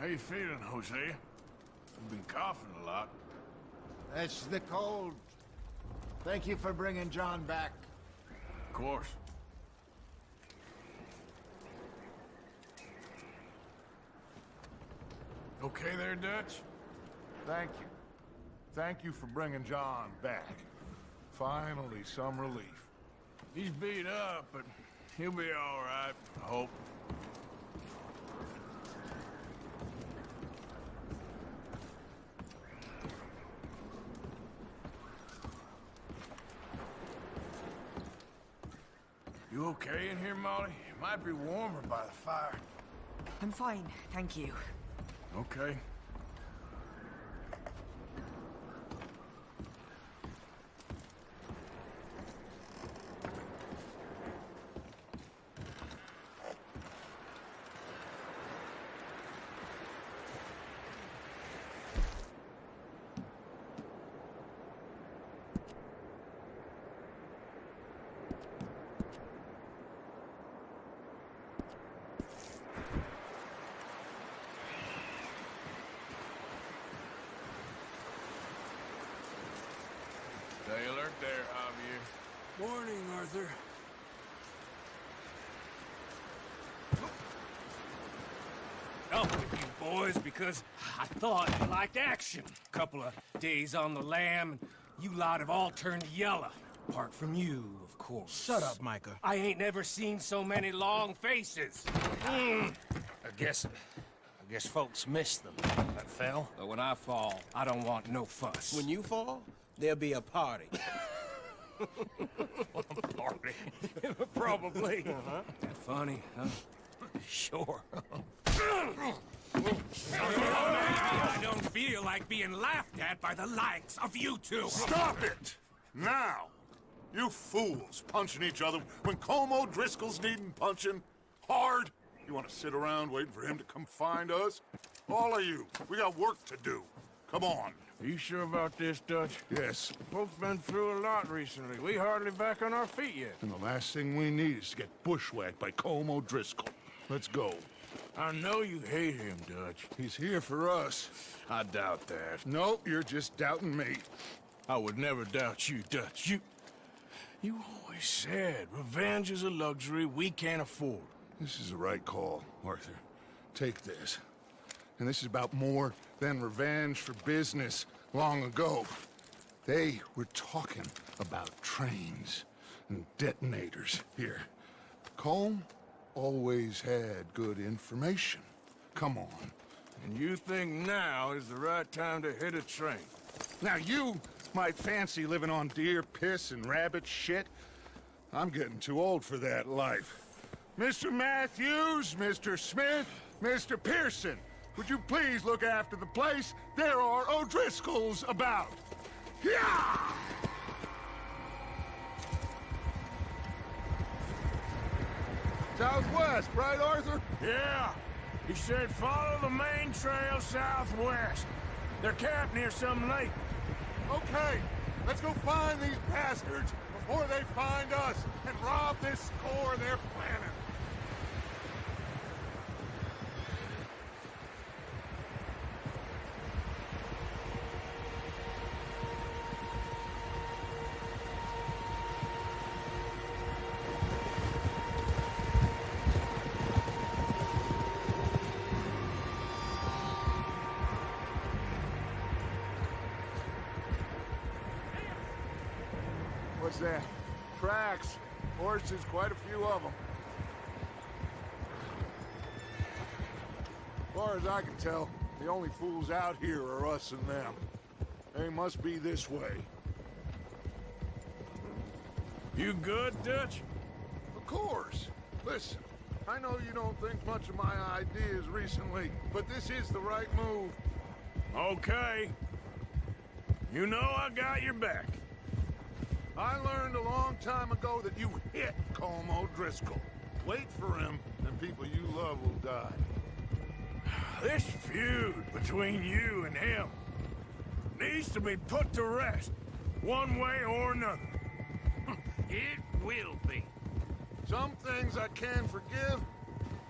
How you feeling, Hosea? You've been coughing a lot. That's the cold. Thank you for bringing John back. Of course. Okay there, Dutch? Thank you. Thank you for bringing John back. Finally, some relief. He's beat up, but he'll be all right, I hope. You okay in here, Molly? It might be warmer by the fire. I'm fine, thank you. Okay. Stay alert there, Javier. Morning, Arthur. Up with you boys because I thought you liked action. Couple of days on the lam, and you lot have all turned yellow. Apart from you, of course. Shut up, Micah. I ain't never seen so many long faces. I guess folks miss them. That fell. But when I fall, I don't want no fuss. When you fall, there'll be a party. A party? Probably. That funny, huh? Sure. I don't feel like being laughed at by the likes of you two. Stop it! Now! You fools punching each other when Como Driscoll's needing punching. Hard! You want to sit around waiting for him to come find us? All of you, we got work to do. Come on. Are you sure about this, Dutch? Yes. Folks been through a lot recently. We hardly back on our feet yet. And the last thing we need is to get bushwhacked by Como Driscoll. Let's go. I know you hate him, Dutch. He's here for us. I doubt that. No, you're just doubting me. I would never doubt you, Dutch. You always said revenge is a luxury we can't afford. This is the right call, Arthur. Take this. And this is about more than revenge for business long ago. They were talking about trains and detonators here. Colm always had good information. Come on. And you think now is the right time to hit a train? Now you might fancy living on deer piss and rabbit shit. I'm getting too old for that life. Mr. Matthews, Mr. Smith, Mr. Pearson, would you please look after the place? There are O'Driscolls about. Yeah! Southwest, right, Arthur? Yeah. He said follow the main trail southwest. They're camped near some lake. Okay, let's go find these bastards before they find us and rob this score they're planning. What's that? Tracks. Horses, quite a few of them. As far as I can tell, the only fools out here are us and them. They must be this way. You good, Dutch? Of course. Listen, I know you don't think much of my ideas recently, but this is the right move. Okay. You know I got your back. I learned a long time ago that you hit Como Driscoll. Wait for him, and people you love will die. This feud between you and him needs to be put to rest, one way or another. It will be. Some things I can forgive,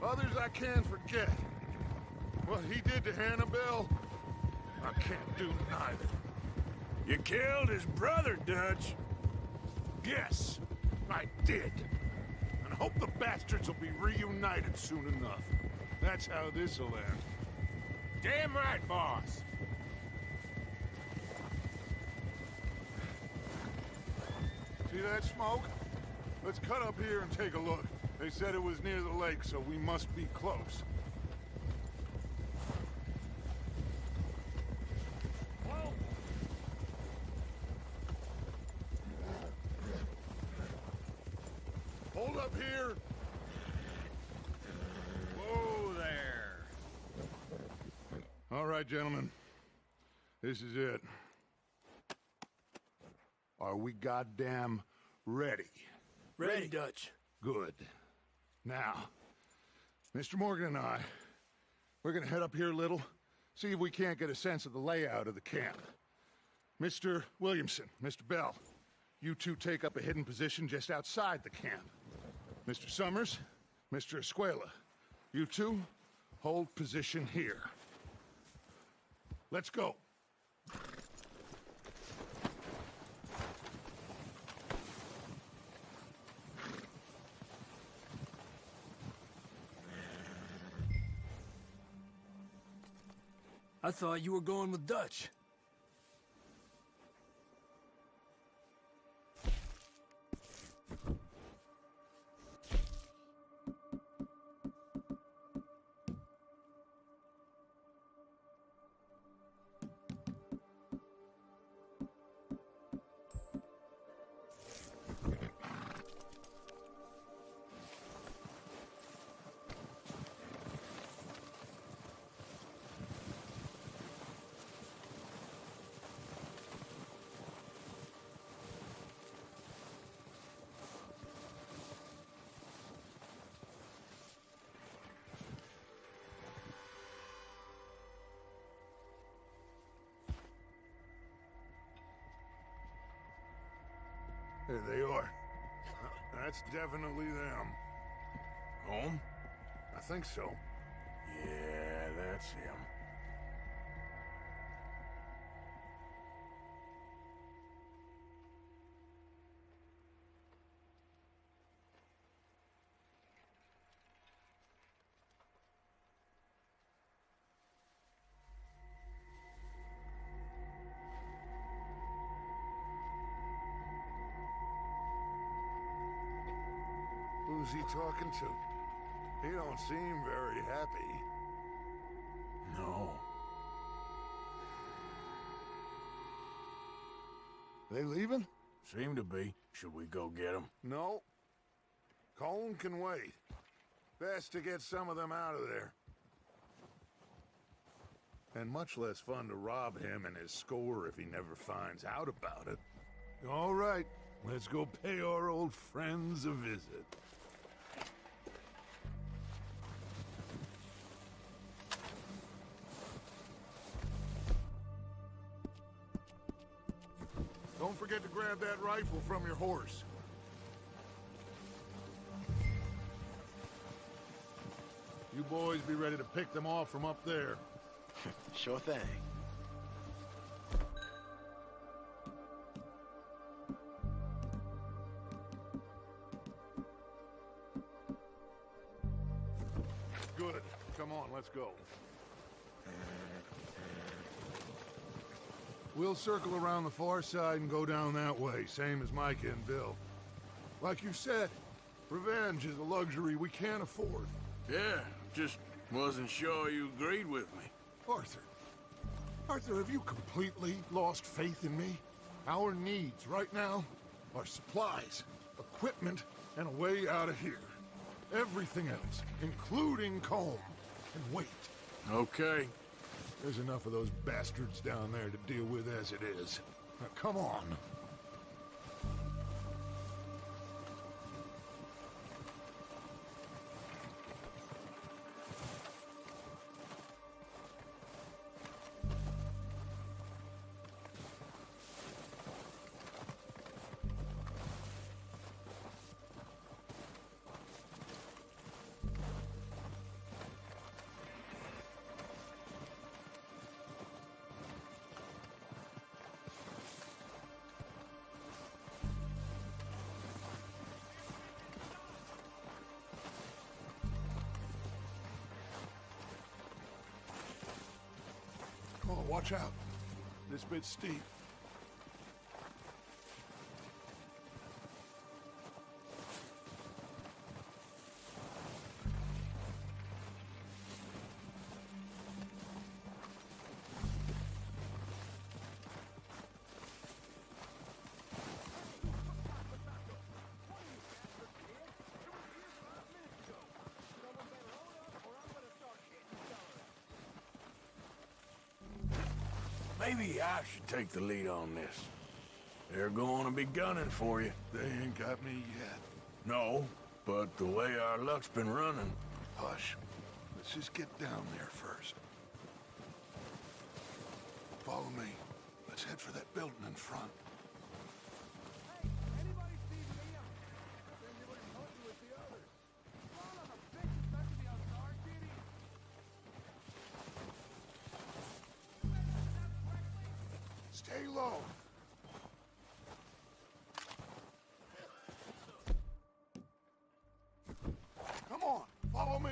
others I can forget. What he did to Hannibal, I can't do neither. You killed his brother, Dutch. Yes, I did. And I hope the bastards will be reunited soon enough. That's how this'll end. Damn right, boss. See that smoke? Let's cut up here and take a look. They said it was near the lake, so we must be close. Hold up here! Whoa there. All right, gentlemen. This is it. Are we goddamn ready? Ready, Dutch. Good. Now, Mr. Morgan and I, we're gonna head up here a little, see if we can't get a sense of the layout of the camp. Mr. Williamson, Mr. Bell, you two take up a hidden position just outside the camp. Mr. Summers, Mr. Escuela, you two hold position here. Let's go. I thought you were going with Dutch. There they are. That's definitely them. Home? I think so. Yeah, that's him. Who's he talking to? He don't seem very happy. No. They leaving? Seem to be. Should we go get him? No. Colin can wait. Best to get some of them out of there. And much less fun to rob him and his score if he never finds out about it. All right, let's go pay our old friends a visit. Don't forget to grab that rifle from your horse. You boys be ready to pick them off from up there. Sure thing. Good. Come on, let's go. We'll circle around the far side and go down that way, same as Micah and Bill. Like you said, revenge is a luxury we can't afford. Yeah, just wasn't sure you agreed with me. Arthur. Arthur, have you completely lost faith in me? Our needs right now are supplies, equipment, and a way out of here. Everything else, including Colm, can wait. Okay. There's enough of those bastards down there to deal with as it is. Now, come on. Oh, watch out. This bit's steep. Maybe I should take the lead on this. They're going to be gunning for you. They ain't got me yet. No, but the way our luck's been running... Hush. Let's just get down there first. Follow me. Let's head for that building in front. Stay low. Come on, follow me.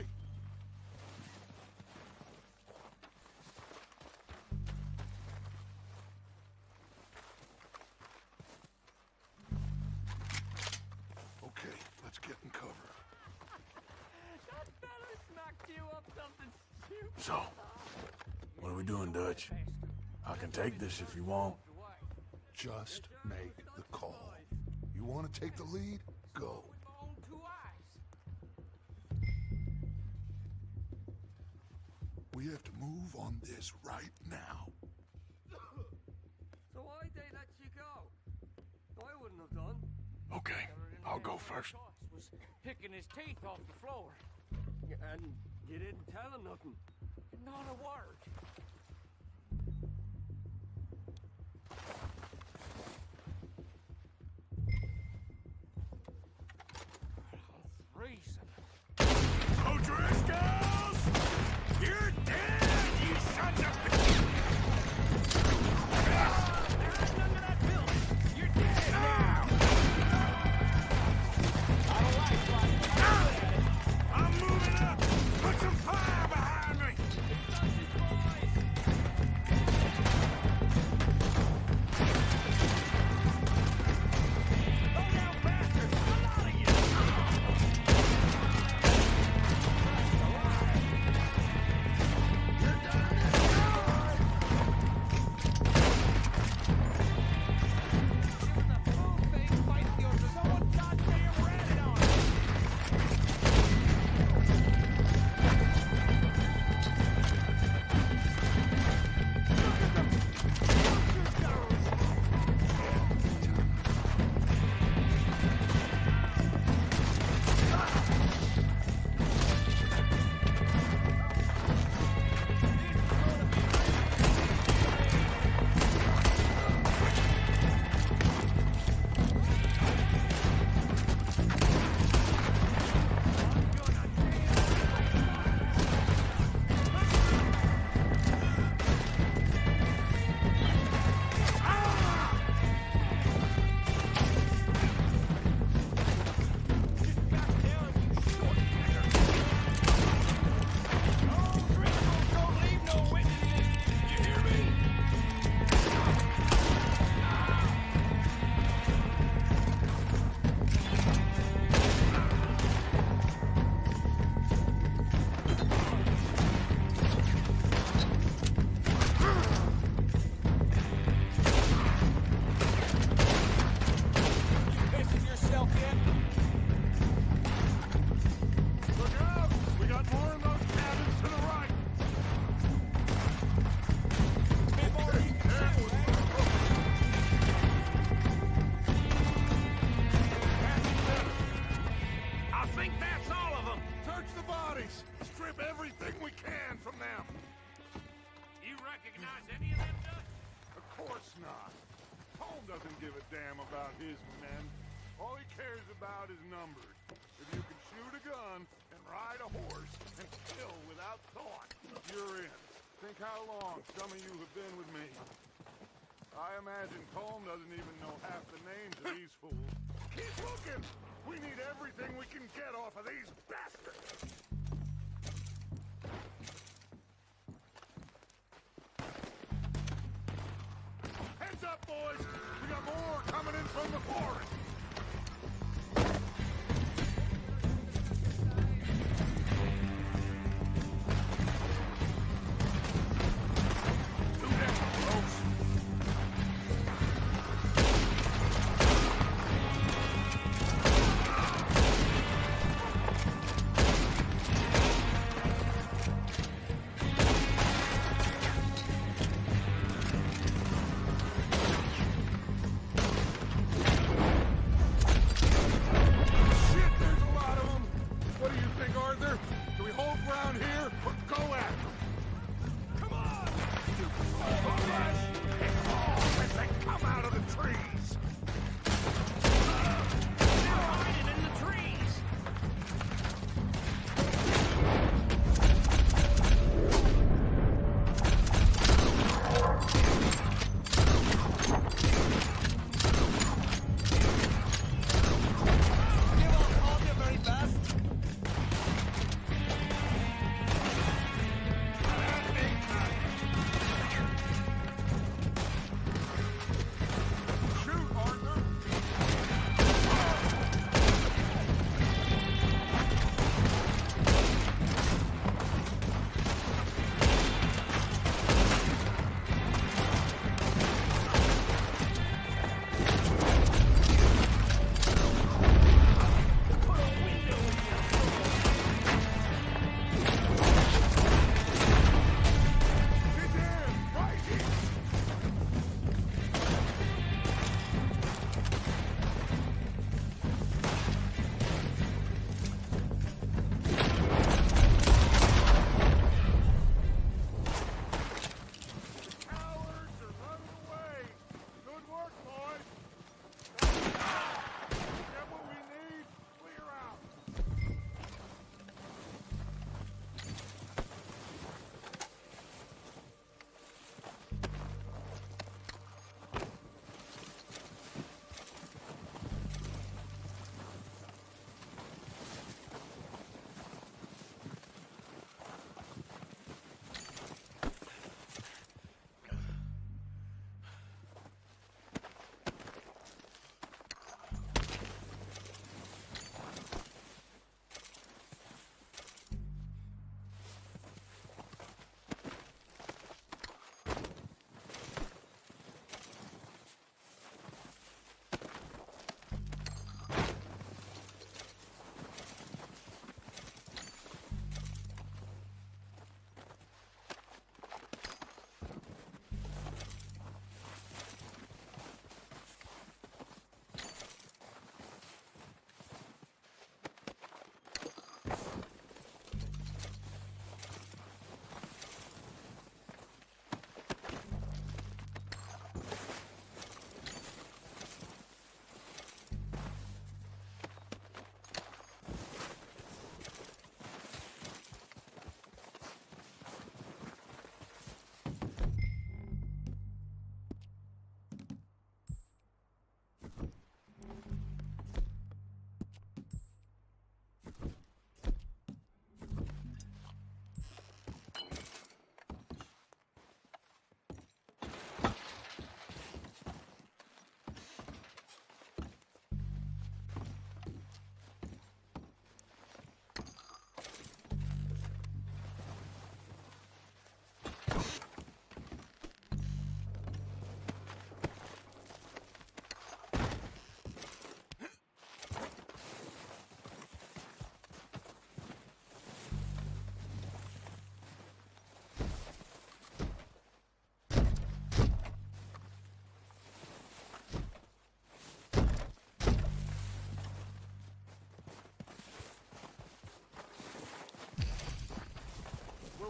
Okay, let's get in cover. That fella smacked you up something stupid. So, what are we doing, Dutch? I can take this if you want. Just make the call. You want to take the lead? Go. We have to move on this right now. So why'd they let you go? I wouldn't have done. Okay, I'll go first. Was picking his teeth off the floor. And you didn't tell him nothing. Not a word. Reason. O'Driscolls! You're dead, you sons of... There's none of that building. You're dead now. I don't like flying. I'm moving up! Put some fire behind me! Go down faster! A lot of you! doesn't give a damn about his men. All he cares about is numbers. If you can shoot a gun and ride a horse and kill without thought, you're in. Think how long some of you have been with me. I imagine Colm doesn't even know half the names of these fools. Keep looking! We need everything we can get off of these bastards! boys! We got more coming in from the forest!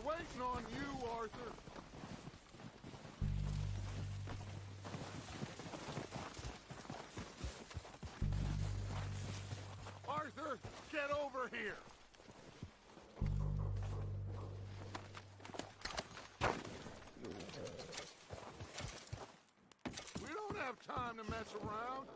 waiting on you, Arthur. Arthur, get over here. We don't have time to mess around.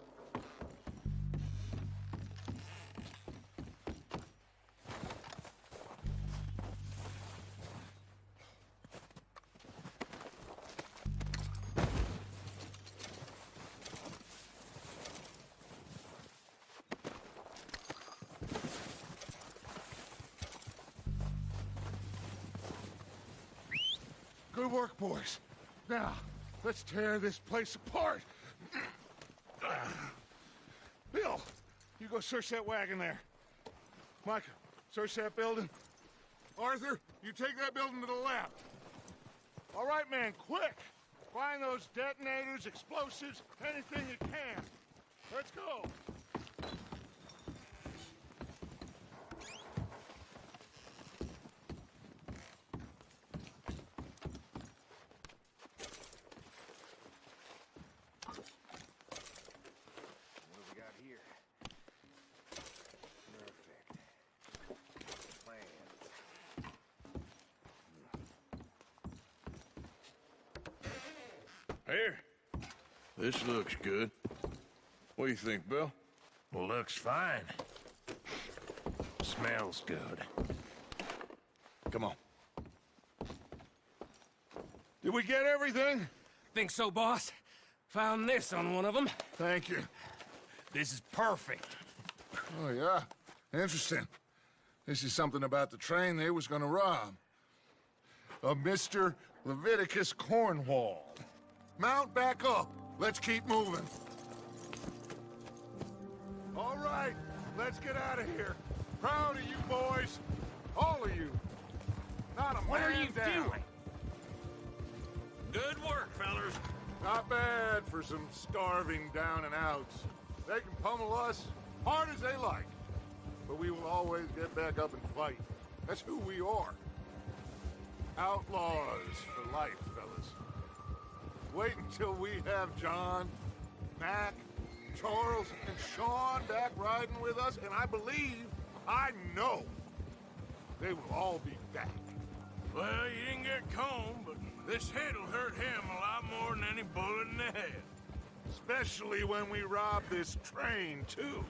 Good work, boys. Now, let's tear this place apart. Bill, you go search that wagon there. Micah, search that building. Arthur, you take that building to the left. All right, man, quick! Find those detonators, explosives, anything you can. Let's go! What do we got here? Perfect. Plans. Here. This looks good. What do you think, Bill? Well, looks fine. Smells good. Come on. Did we get everything? Think so, boss? Found this on one of them. Thank you. This is perfect. Oh, yeah? Interesting. This is something about the train they was gonna rob. A Mr. Leviticus Cornwall. Mount back up. Let's keep moving. All right, let's get out of here. Proud of you boys. All of you. Not a What are man you down. doing? Good work, fellas. Not bad for some starving down and outs. They can pummel us hard as they like. But we will always get back up and fight. That's who we are. Outlaws for life, fellas. Wait until we have John, Mac, Charles, and Sean back riding with us, and I know, they will all be back. Well, you didn't get Combe, but this hit'll hurt him a lot more than any bullet in the head. Especially when we rob this train, too.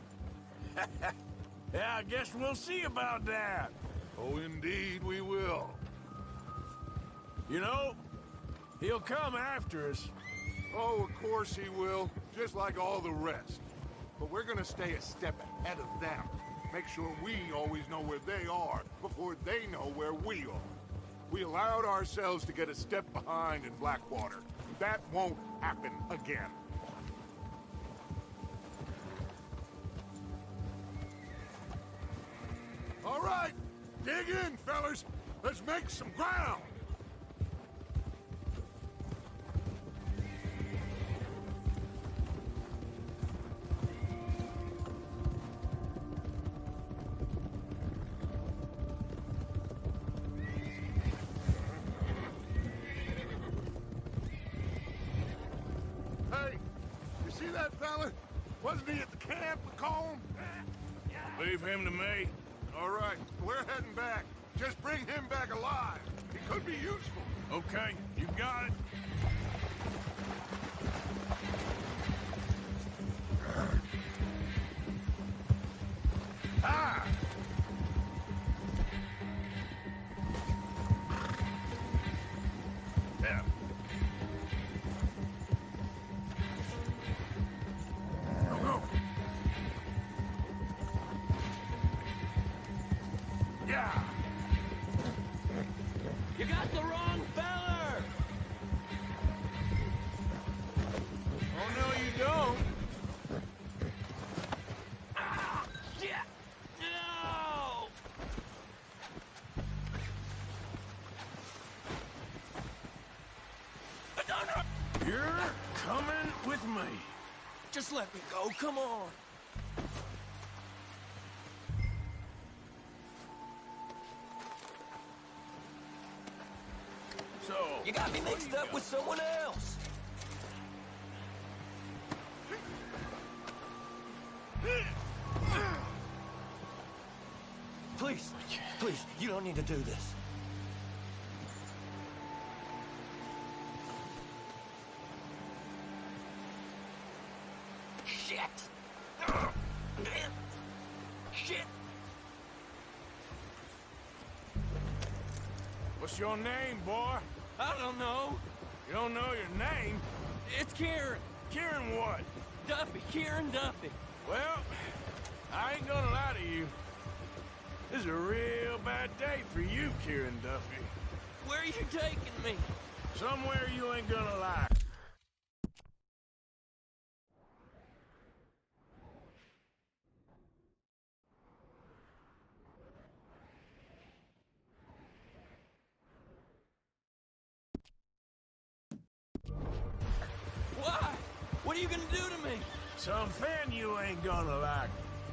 Yeah, I guess we'll see about that. Oh, indeed we will. You know, he'll come after us. Oh, of course he will, just like all the rest. But we're gonna stay a step ahead of them. Make sure we always know where they are before they know where we are. We allowed ourselves to get a step behind in Blackwater. That won't happen again. All right, dig in, fellas. Let's make some ground. Hey, you see that fella? Wasn't he at the camp with Colm? Leave him to me. All right, we're heading back. Just bring him back alive. He could be useful. Okay, you got it. Ah! Yeah. Go. Yeah. You got the wrong feller! Oh, no, you don't. Ah, shit! No! You're coming with me. Just let me go, come on. So, You got me mixed up with someone else. Please, please, you don't need to do this. Shit! Shit! What's your name, boy? I don't know. You don't know your name? It's Kieran. Kieran what? Duffy, Kieran Duffy. Well, I ain't gonna lie to you. This is a real bad day for you, Kieran Duffy. Where are you taking me? Somewhere you ain't gonna like. Why? What are you gonna do to me? Something you ain't gonna like.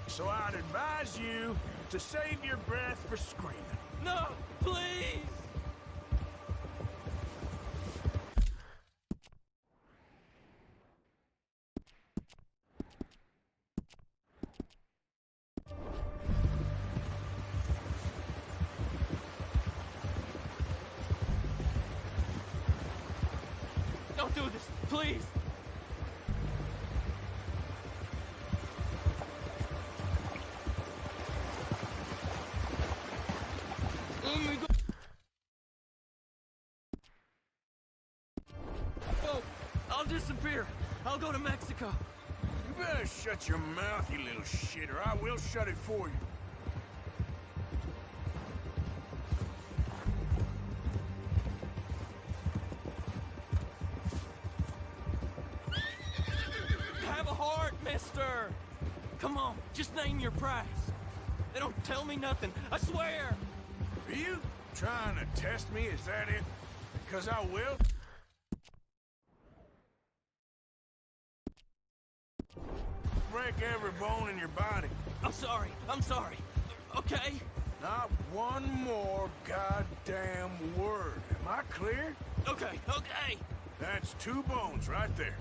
So I'd advise you to save your breath for screaming. No, please! Don't do this, please! Let me go. Oh, I'll disappear. I'll go to Mexico. You better shut your mouth, you little shit, or I will shut it for you. Have a heart, mister! Come on, just name your price. They don't tell me nothing, I swear! Are you trying to test me? Is that it? Because I will. Break every bone in your body. I'm sorry, okay? Not one more goddamn word. Am I clear? Okay. That's 2 bones right there.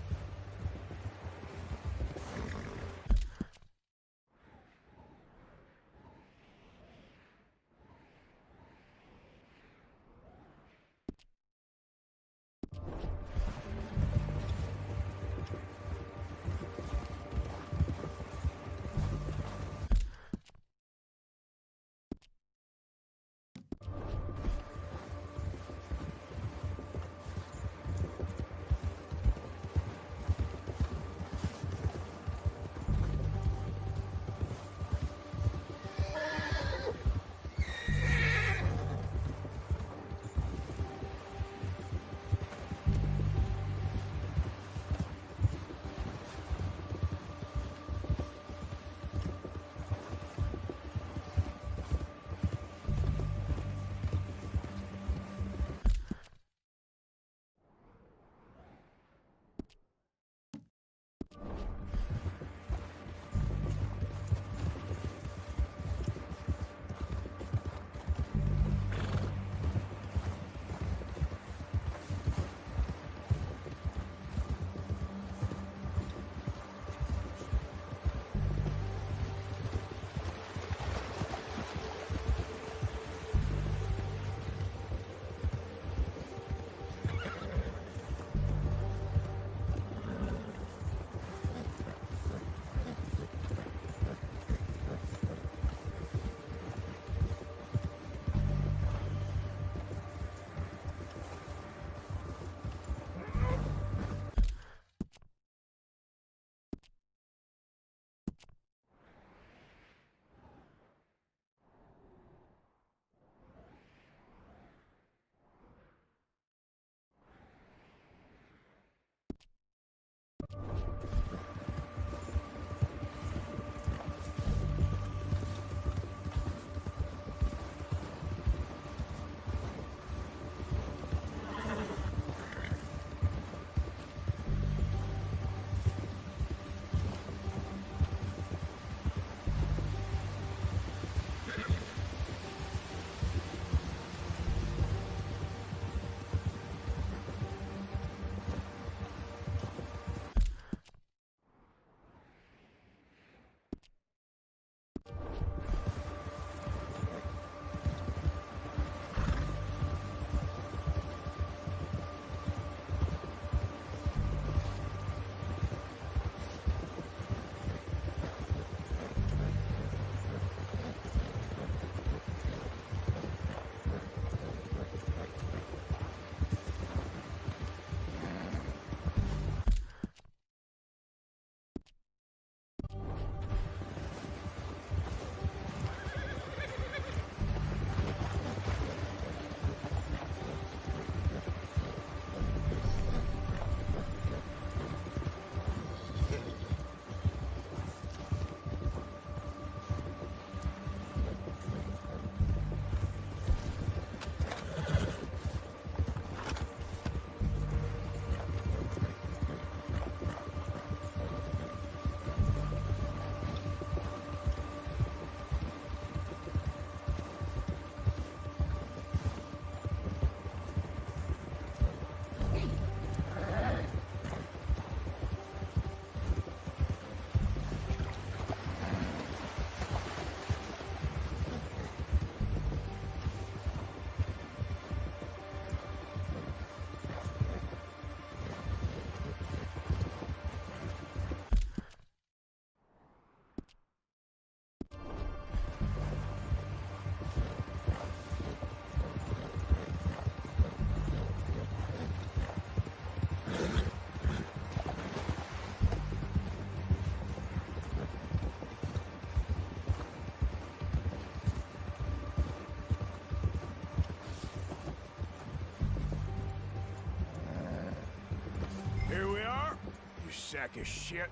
you sack of shit.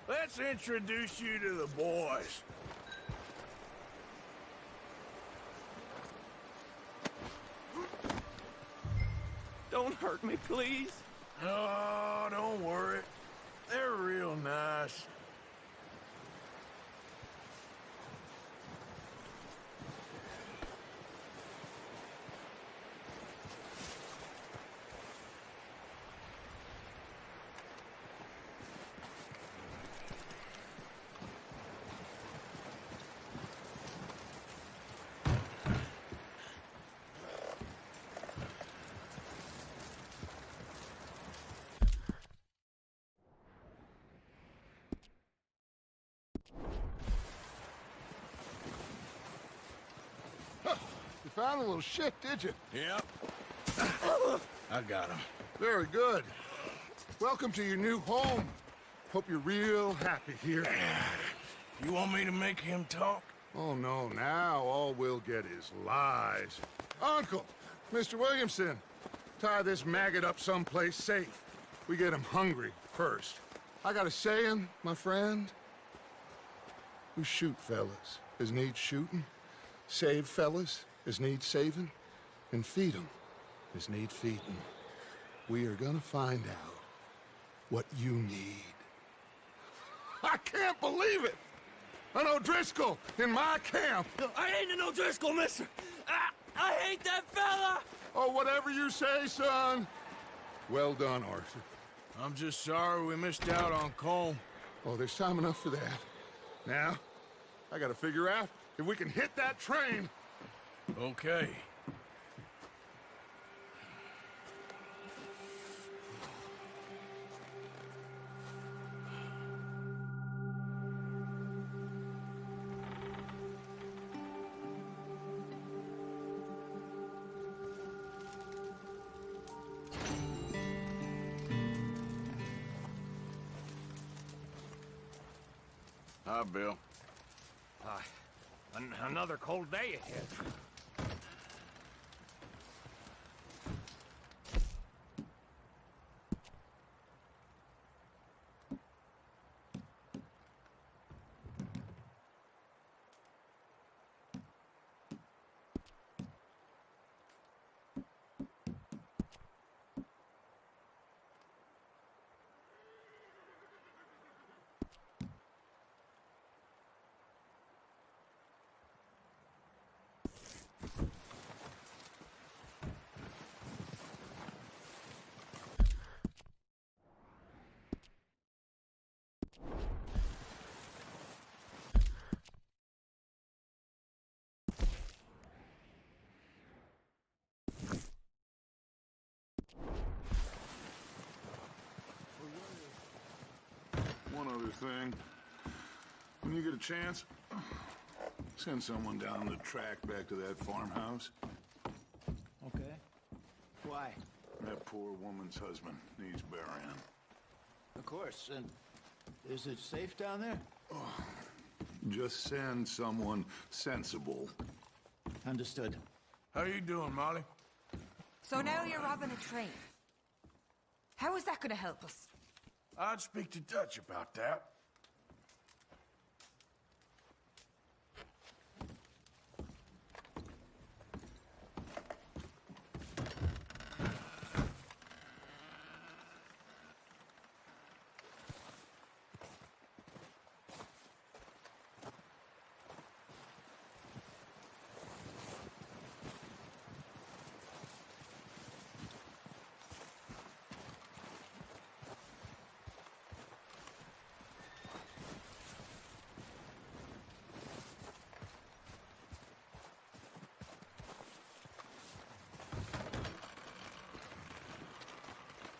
Let's introduce you to the boys. Don't hurt me, please. Oh, don't worry. They're real nice. You found a little shit, did you? Yep. I got him. Very good. Welcome to your new home. Hope you're real happy here. You want me to make him talk? Oh, no, now all we'll get is lies. Uncle, Mr. Williamson, tie this maggot up someplace safe. We get him hungry first. I got a saying, my friend. We shoot fellas as need shooting, save fellas as need saving, and feed them as need feeding. We are gonna find out what you need. I can't believe it! An O'Driscoll in my camp! I ain't an O'Driscoll, mister! I hate that fella! Oh, whatever you say, son. Well done, Arthur. I'm just sorry we missed out on Cole. Oh, there's time enough for that. Now, I gotta figure out if we can hit that train. Okay. Hi, Bill. Another cold day ahead. One other thing. When you get a chance, send someone down the track back to that farmhouse. Okay. Why? That poor woman's husband needs burying. Of course. And is it safe down there? Just send someone sensible. Understood. How you doing, Molly? So now you're robbing a train. How is that going to help us? I'd speak to Dutch about that.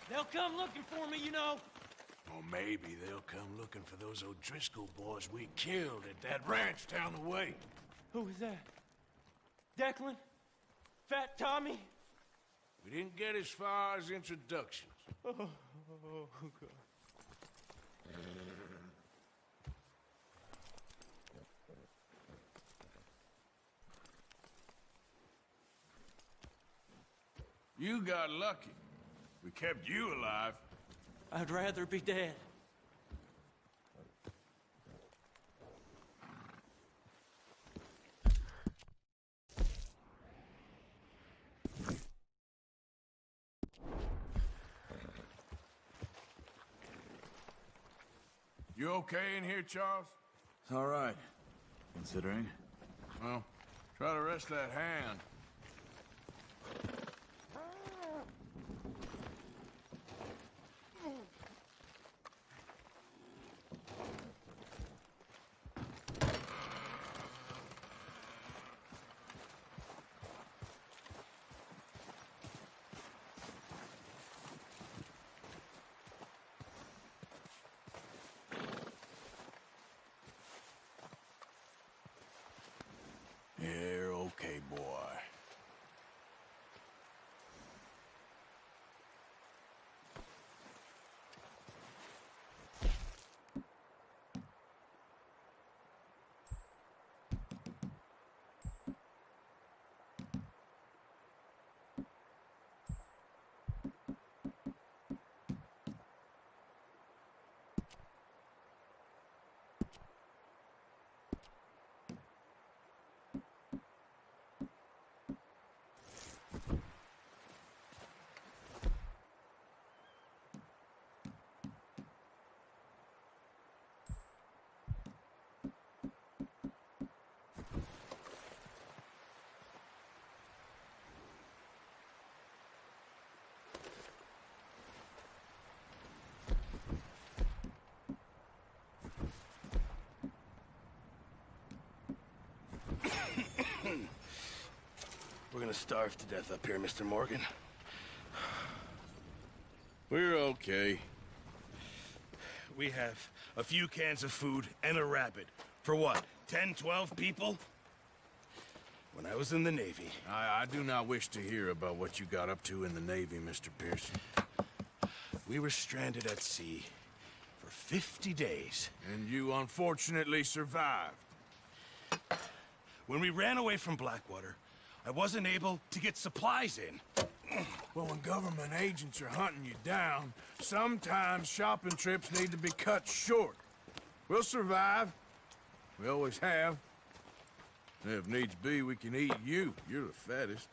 They'll come looking for me, you know. Or maybe they'll come looking for those O'Driscoll boys we killed at that ranch down the way. Who was that? Declan? Fat Tommy? We didn't get as far as introductions. Oh, God. You got lucky. We kept you alive. I'd rather be dead. You okay in here, Charles? It's all right, considering. Well, try to rest that hand. You're okay, boy. We're gonna starve to death up here, Mr. Morgan. We're okay. We have a few cans of food and a rabbit. For what, 10, 12 people? When I was in the Navy... I do not wish to hear about what you got up to in the Navy, Mr. Pearson. We were stranded at sea for 50 days. And you unfortunately survived. When we ran away from Blackwater, I wasn't able to get supplies in. Well, when government agents are hunting you down, sometimes shopping trips need to be cut short. We'll survive. We always have. If needs be, we can eat you. You're the fattest.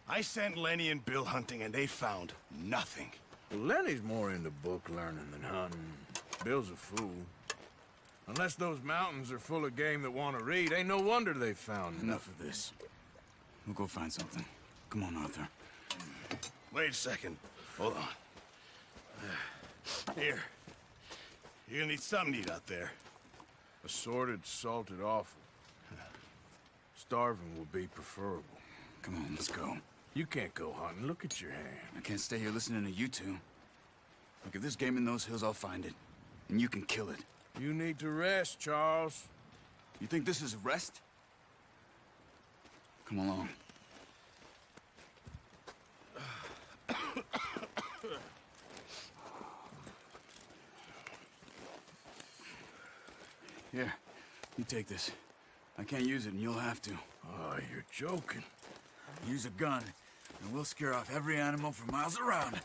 I sent Lenny and Bill hunting, and they found nothing. Well, Lenny's more into book learning than hunting. Bill's a fool. Unless those mountains are full of game that want to read, ain't no wonder they found Enough of this. We'll go find something. Come on, Arthur. Wait a second. Hold on. Here. You're gonna need something to eat out there. Assorted, salted offal. Starving will be preferable. Come on, let's go. You can't go hunting. Look at your hand. I can't stay here listening to you two. Look, if there's game in those hills, I'll find it. And you can kill it. You need to rest, Charles. You think this is rest? Come along. Here, you take this. I can't use it, and you'll have to. Oh, you're joking. Use a gun, and we'll scare off every animal for miles around.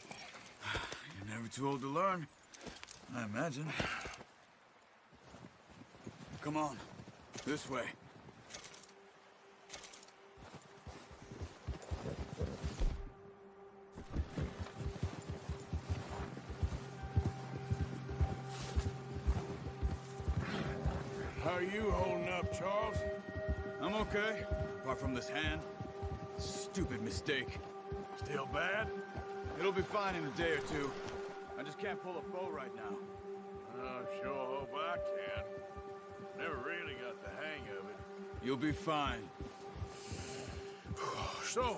You're never too old to learn, I imagine. Come on, this way. How are you holding up, Charles? I'm okay, apart from this hand. Stupid mistake. Still bad? It'll be fine in a day or two. I just can't pull a bow right now. I sure hope I can. Never really got the hang of it. You'll be fine. So,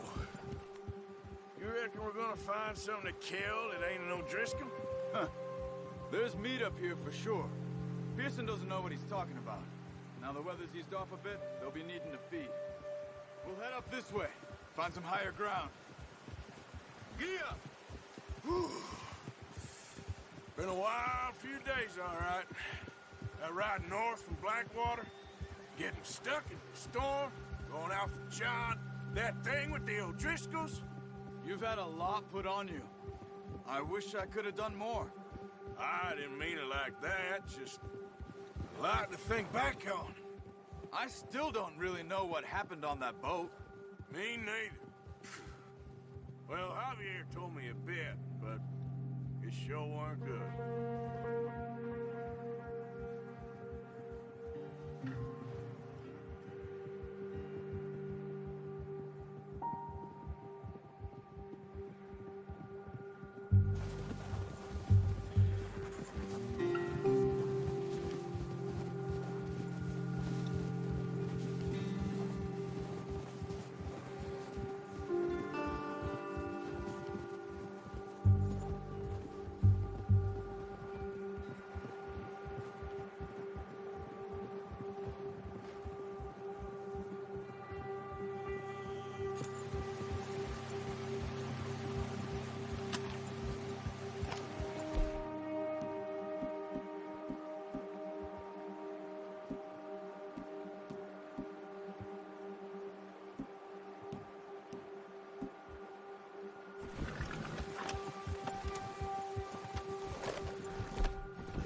you reckon we're gonna find something to kill that ain't no Driscoll? Huh. There's meat up here for sure. Pearson doesn't know what he's talking about. Now the weather's eased off a bit, they'll be needing to feed. We'll head up this way, find some higher ground. Gee up! Been a wild few days, all right. That ride north from Blackwater, getting stuck in the storm, going out for John, that thing with the O'Driscolls. You've had a lot put on you. I wish I could have done more. I didn't mean it like that, just a lot to think back on. I still don't really know what happened on that boat. Me neither. Well, Javier told me a bit, but it sure weren't good.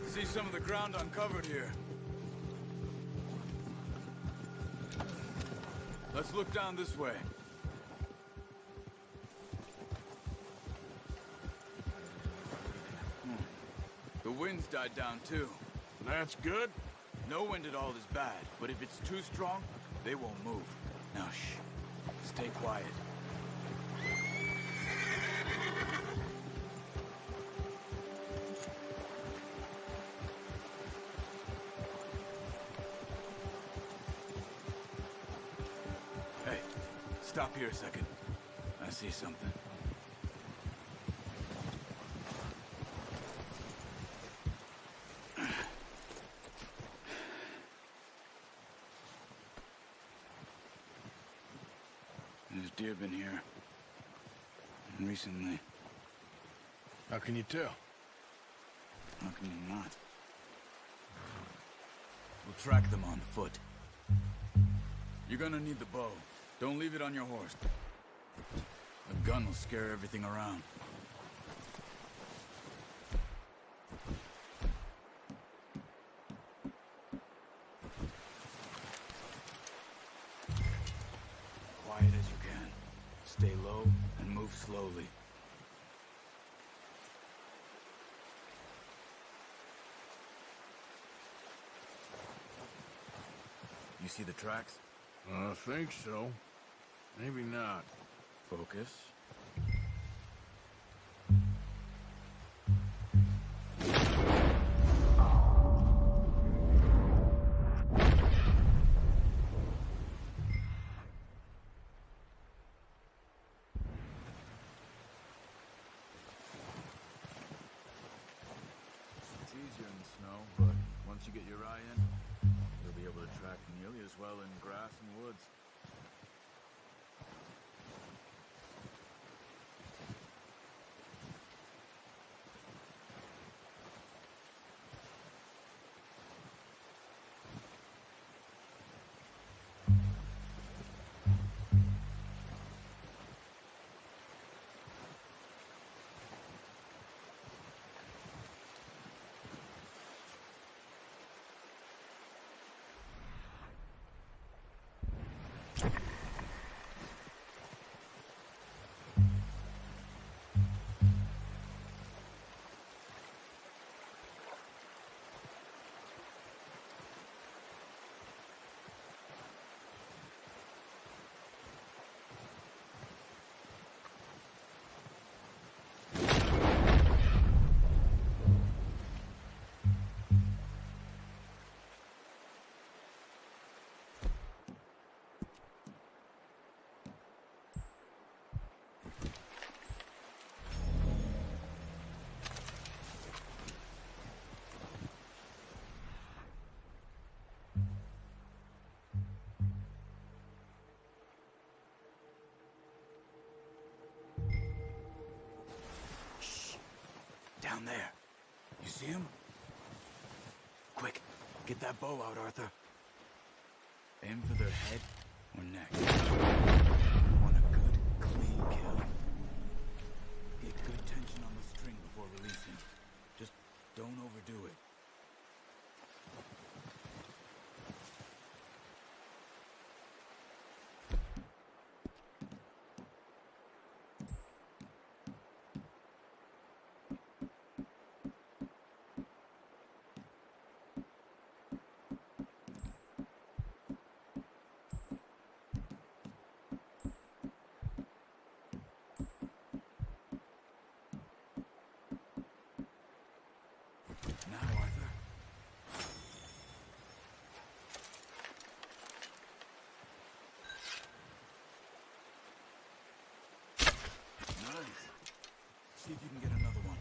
See some of the ground uncovered here. Let's look down this way. The wind's died down too. That's good. No wind at all is bad, but if it's too strong, they won't move. Now shh. Stay quiet. Hey, stop here a second. I see something. There's deer been here. Recently. How can you tell? How can you not? We'll track them on foot. You're gonna need the bow. Don't leave it on your horse. A gun will scare everything around. Quiet as you can. Stay low and move slowly. You see the tracks? I think so. Maybe not. Focus. It's easier in the snow, but once you get your eye in, you'll be able to track nearly as well in grass and woods. Down there. You see him? Quick, get that bow out, Arthur. Aim for their head or neck. You want a good, clean kill. Get good tension on the string before releasing. Just don't See if you can get another one.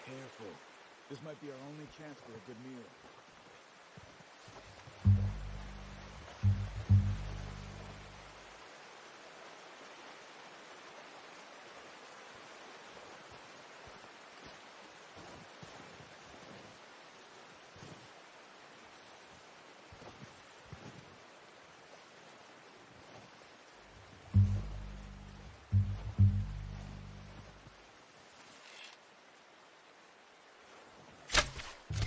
Careful. This might be our only chance for a good meal.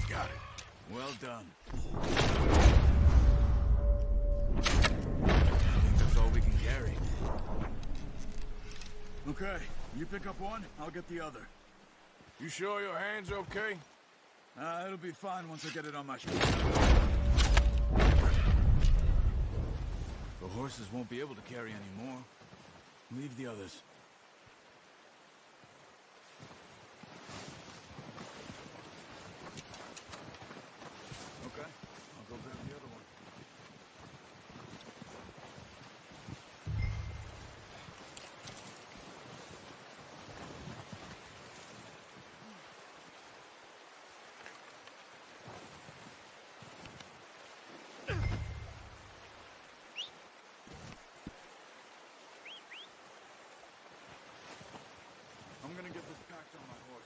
Got it. Well done. I think that's all we can carry. Okay, you pick up one, I'll get the other. You sure your hand's okay? It'll be fine once I get it on my shoulder. The horses won't be able to carry any more. Leave the others. Okay, I'll go grab the other one. I'm gonna get this packed on my horse.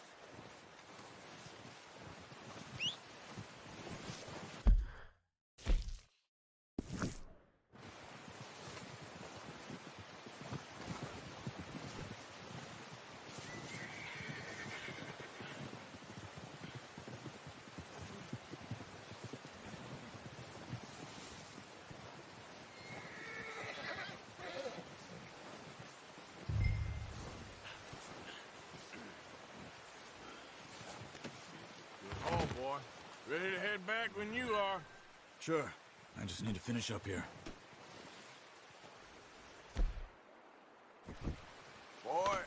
Oh, boy. Ready to head back when you are. Sure. I just need to finish up here. Boy.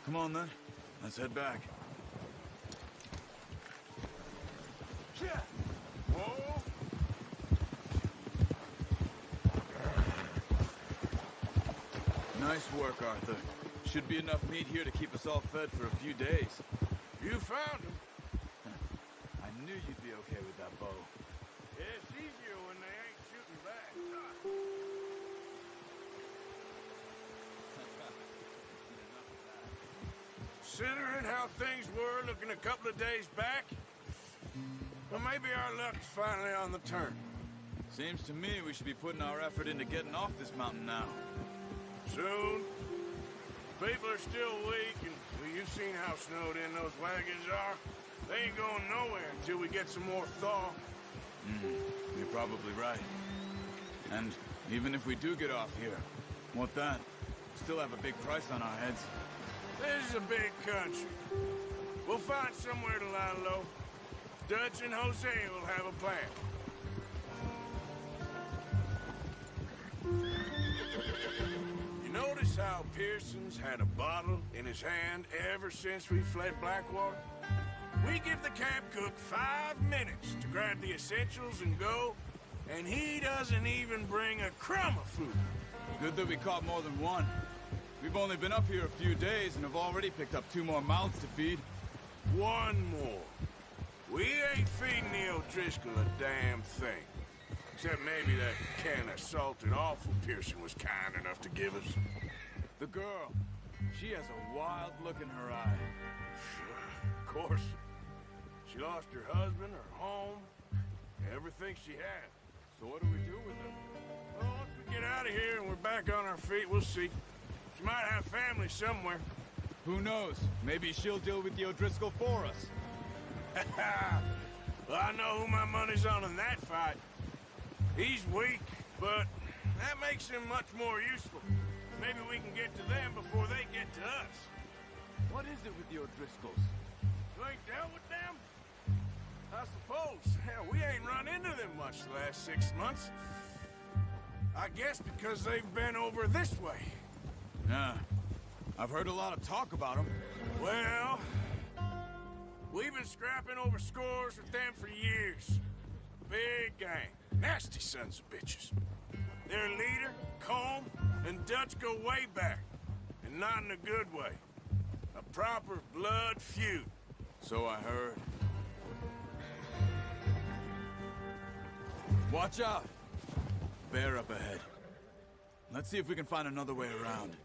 Come on, then. Let's head back. Whoa. Nice work, Arthur. Should be enough meat here to keep us all fed for a few days. You found him. I knew you'd be okay with that bow. Yeah, it's easier when they ain't shooting back. Considering how things were looking a couple of days back, well, maybe our luck's finally on the turn. Seems to me we should be putting our effort into getting off this mountain now. Soon. People are still weak, and well, you've seen how snowed in those wagons are. They ain't going nowhere until we get some more thaw. You're probably right. And even if we do get off here, what then? Still have a big price on our heads. This is a big country. We'll find somewhere to lie low. Dutch and Jose will have a plan. You notice how Pearson's had a bottle in his hand ever since we fled Blackwater? We give the camp cook 5 minutes to grab the essentials and go, and he doesn't even bring a crumb of food. Good that we caught more than one. We've only been up here a few days and have already picked up 2 more mouths to feed. One more. We ain't feeding the O'Driscoll a damn thing. Except maybe that can of salted offal Pearson was kind enough to give us. The girl, she has a wild look in her eye. Of course. She lost her husband, her home, everything she had. So what do we do with her? Well, once we get out of here and we're back on our feet, we'll see. She might have family somewhere. Who knows? Maybe she'll deal with the O'Driscoll for us. Well, I know who my money's on in that fight. He's weak, but that makes him much more useful. Maybe we can get to them before they get to us. What is it with the O'Driscolls? You ain't dealt with them? I suppose. Hell, we ain't run into them much the last 6 months. I guess because they've been over this way. Yeah. I've heard a lot of talk about them. Well, we've been scrapping over scores with them for years. Big gang. Nasty sons of bitches. Their leader, Combe, and Dutch go way back. And not in a good way. A proper blood feud. So I heard. Watch out! Bear up ahead. Let's see if we can find another way around.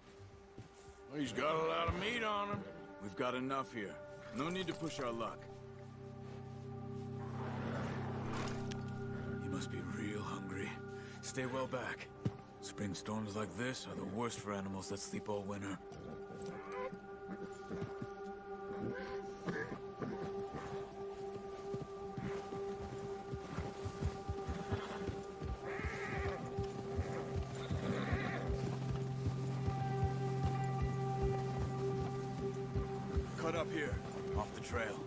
Well, he's got a lot of meat on him. We've got enough here. No need to push our luck. He must be real hungry. Stay well back. Spring storms like this are the worst for animals that sleep all winter. Cut up here, off the trail.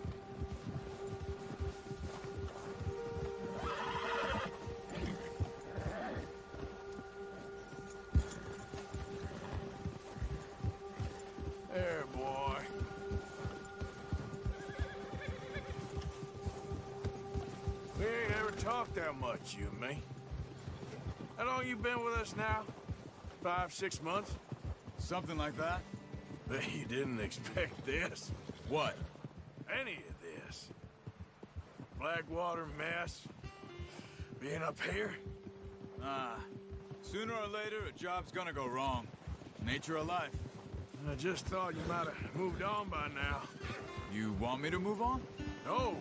There, boy. We ain't ever talked that much, you and me. How long you been with us now? 5, 6 months? Something like that? Bet you didn't expect this. What? Any of this. Blackwater mess. Being up here? Sooner or later, a job's gonna go wrong. Nature of life. I just thought you might have moved on by now. You want me to move on? No.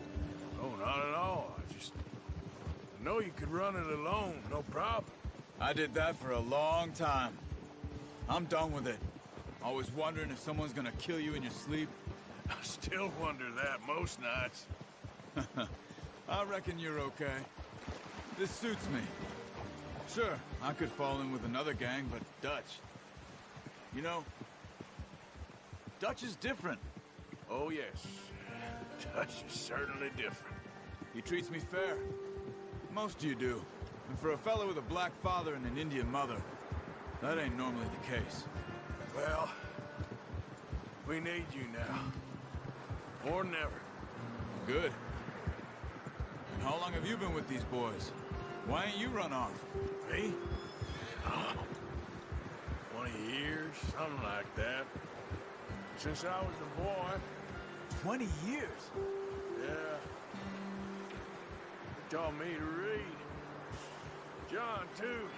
No, not at all. I know you could run it alone, no problem. I did that for a long time. I'm done with it. Always wondering if someone's gonna kill you in your sleep. I still wonder that most nights. I reckon you're okay. This suits me. Sure, I could fall in with another gang, but Dutch... You know, Dutch is different. Oh, yes. Dutch is certainly different. He treats me fair. Most of you do. And for a fellow with a black father and an Indian mother, that ain't normally the case. Well, we need you now. More than ever. Good. And how long have you been with these boys? Why ain't you run off? Me? Oh, 20 years, something like that. Since I was a boy. 20 years? Yeah. They taught me to read. John, too.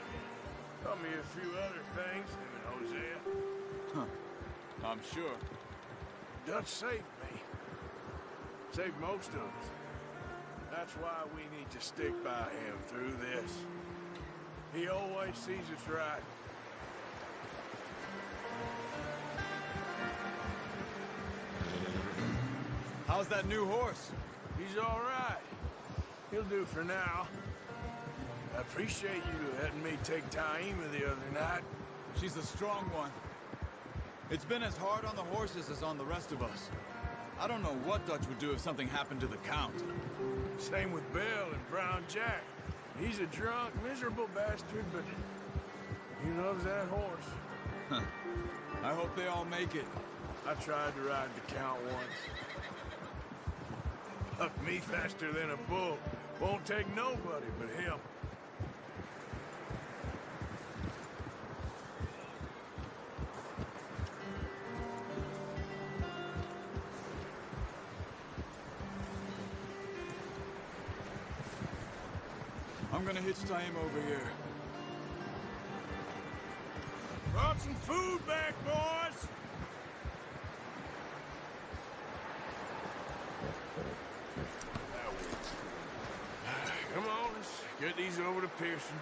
Taught me a few other things, him and Hosea. Huh. I'm sure. Dutch saved me. Saved most of us. That's why we need to stick by him through this. He always sees us right. How's that new horse? He's all right. He'll do for now. I appreciate you letting me take Taima the other night. She's a strong one. It's been as hard on the horses as on the rest of us. I don't know what Dutch would do if something happened to the Count. Same with Bill and Brown Jack. He's a drunk, miserable bastard, but he loves that horse. Huh. I hope they all make it. I tried to ride the Count once. Buck me faster than a bull. Won't take nobody but him. I'm gonna hitch tie him over here. Brought some food back, boys! Come on, let's get these over to Pearson.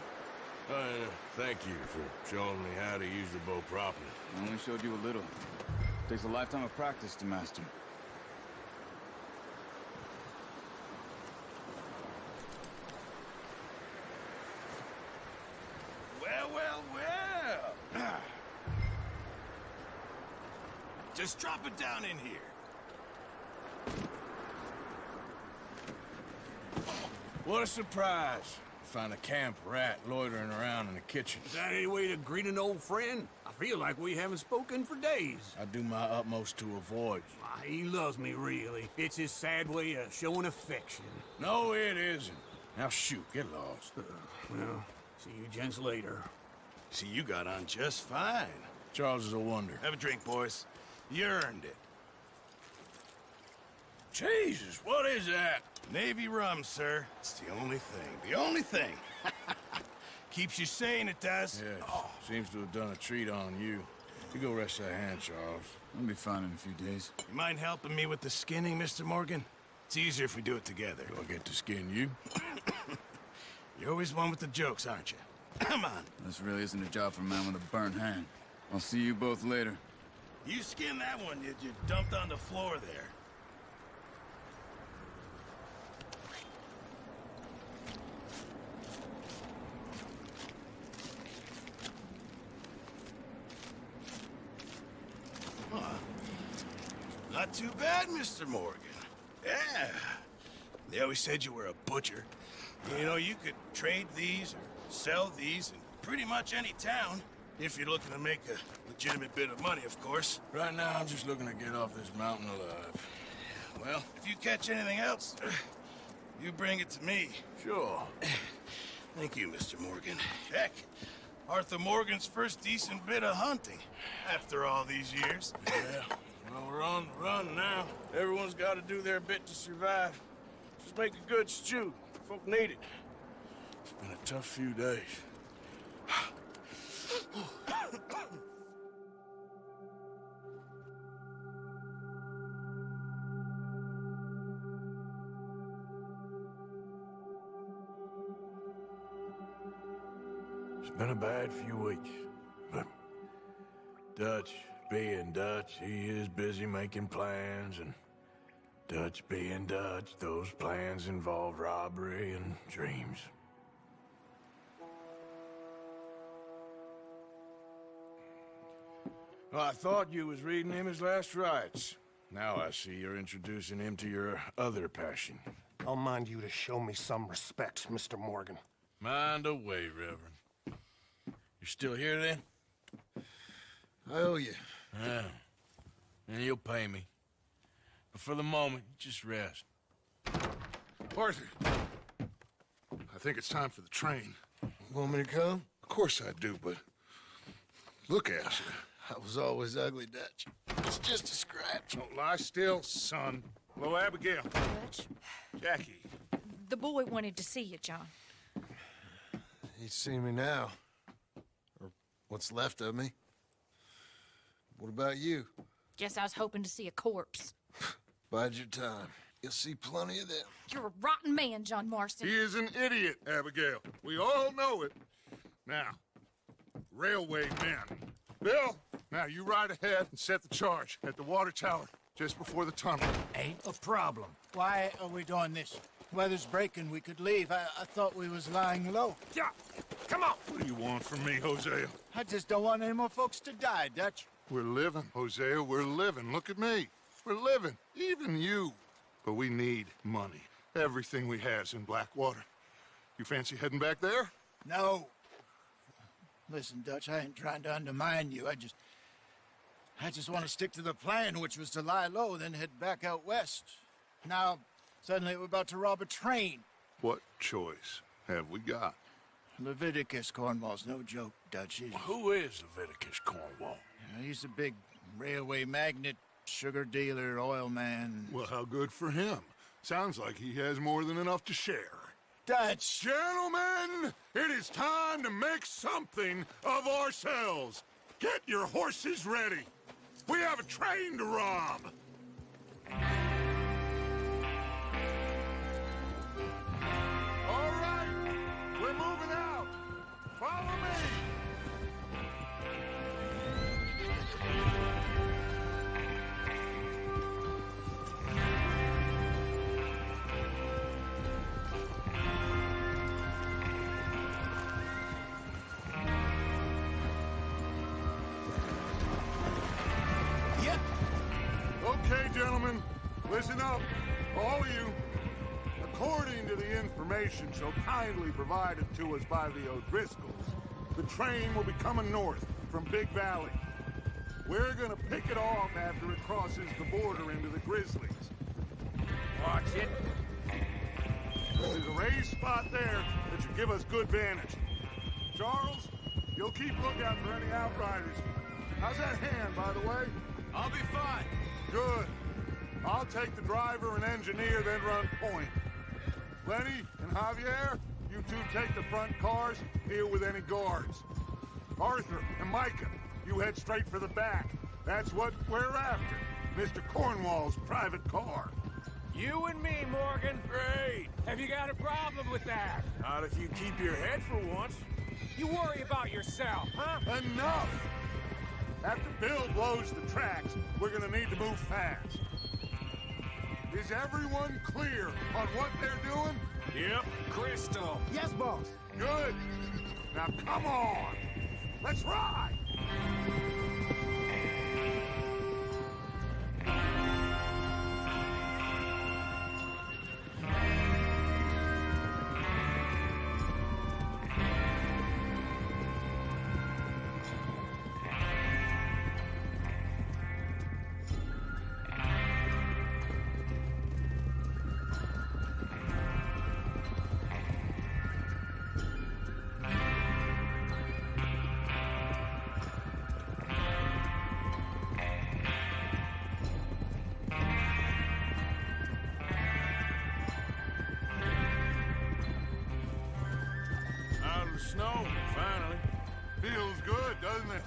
Thank you for showing me how to use the bow properly. I only showed you a little. Takes a lifetime of practice to master. Well. Just drop it down in here. What a surprise. Find a camp rat loitering around in the kitchen. Is that any way to greet an old friend? I feel like we haven't spoken for days. I do my utmost to avoid you. Ah, he loves me, really. It's his sad way of showing affection. No, it isn't. Now shoot, get lost. Well, see you gents later. See, you got on just fine. Charles is a wonder. Have a drink, boys. You earned it. Jesus, what is that? Navy rum, sir. It's the only thing. The only thing. Keeps you sane, it does. Yes, seems to have done a treat on you. You go rest that hand, Charles. I'll be fine in a few days. You mind helping me with the skinning, Mr. Morgan? It's easier if we do it together. Do I get to skin you? You're always one with the jokes, aren't you? Come on. This really isn't a job for a man with a burnt hand. I'll see you both later. You skinned that one you dumped on the floor there. Not too bad, Mr. Morgan. Yeah. They always said you were a butcher. You know, you could trade these or sell these in pretty much any town. If you're looking to make a legitimate bit of money, of course. Right now, I'm just looking to get off this mountain alive. Well, if you catch anything else, you bring it to me. Sure. Thank you, Mr. Morgan. Heck, Arthur Morgan's first decent bit of hunting after all these years. Yeah. Well, we're on the run now. Everyone's got to do their bit to survive. Just make a good stew. Folk need it. It's been a tough few days. It's been a bad few weeks, but Dutch being Dutch, he is busy making plans, and Dutch being Dutch, those plans involve robbery and dreams. Well, I thought you was reading him his last rites. Now I see you're introducing him to your other passion. I'll mind you to show me some respect, Mr. Morgan. Mind away, Reverend. You're still here, then? I owe you. Yeah. And you'll pay me. But for the moment, just rest. Arthur, I think it's time for the train. Want me to come? Of course I do, but look at you. I was always ugly, Dutch. It's just a scratch. Don't lie still, son. Hello, Abigail. Dutch, Jackie. the boy wanted to see you, John. He's seen me now. Or what's left of me. What about you? Guess I was hoping to see a corpse. Bide your time. You'll see plenty of them. You're a rotten man, John Marston. He is an idiot, Abigail. We all know it. Now, railway men. Bill, now you ride ahead and set the charge at the water tower just before the tunnel. Ain't a problem. Why are we doing this? Weather's breaking, we could leave. I thought we was lying low. Yeah, come on. What do you want from me, Hosea? I just don't want any more folks to die, Dutch. We're living, Hosea, we're living. Look at me. We're living. Even you. But we need money. Everything we has in Blackwater. You fancy heading back there? No. Listen, Dutch, I ain't trying to undermine you. I just want to stick to the plan, which was to lie low, then head back out west. Now, Suddenly we're about to rob a train. What choice have we got? Leviticus Cornwall's no joke, Dutch. Who is Leviticus Cornwall? He's a big railway magnate, sugar dealer, oil man. Well, how good for him. Sounds like he has more than enough to share. Dutch! Gentlemen, it is time to make something of ourselves. Get your horses ready. We have a train to rob. All right, we're moving out. Follow me. Okay, gentlemen, listen up, all of you. According to the information so kindly provided to us by the O'Driscolls, the train will be coming north from Big Valley. We're gonna pick it off after it crosses the border into the Grizzlies. Watch it. There's a raised spot there that should give us good vantage. Charles, you'll keep lookout for any outriders. How's that hand, by the way? I'll be fine. Good. I'll take the driver and engineer, then run point. Lenny and Javier, you two take the front cars, deal with any guards. Arthur and Micah, you head straight for the back. That's what we're after. Mr. Cornwall's private car. You and me, Morgan. Great. Have you got a problem with that? Not if you keep your head for once. You worry about yourself, huh? Enough! After Bill blows the tracks, we're gonna need to move fast. Is everyone clear on what they're doing? Yep. Crystal. Yes, boss. Good. Now come on. Let's ride. Snow, finally. Feels good, doesn't it?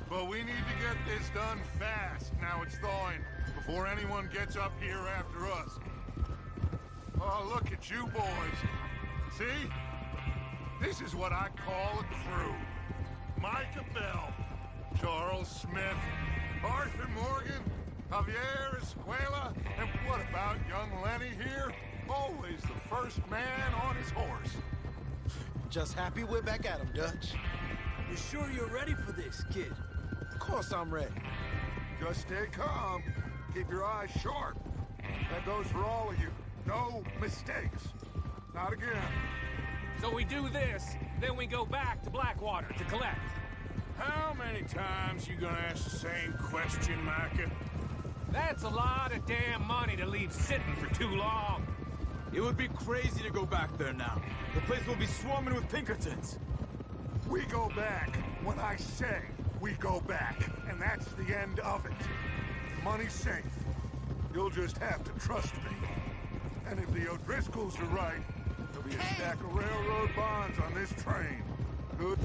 But we need to get this done fast, now it's thawing, before anyone gets up here after us. Oh, look at you boys. See? This is what I call a crew. Micah Bell, Charles Smith, Arthur Morgan, Javier Escuela, and what about young Lenny here? Always the first man on his horse. Just happy we're back at him, Dutch. You sure you're ready for this, kid? Of course I'm ready. Just stay calm. Keep your eyes sharp. That goes for all of you. No mistakes. Not again. So we do this, then we go back to Blackwater to collect. How many times you gonna ask the same question, Micah? That's a lot of damn money to leave sitting for too long. It would be crazy to go back there now. The place will be swarming with Pinkertons. We go back when I say we go back, and that's the end of it. Money's safe. You'll just have to trust me. And if the O'Driscolls are right, there'll be a stack of railroad bonds on this train. Good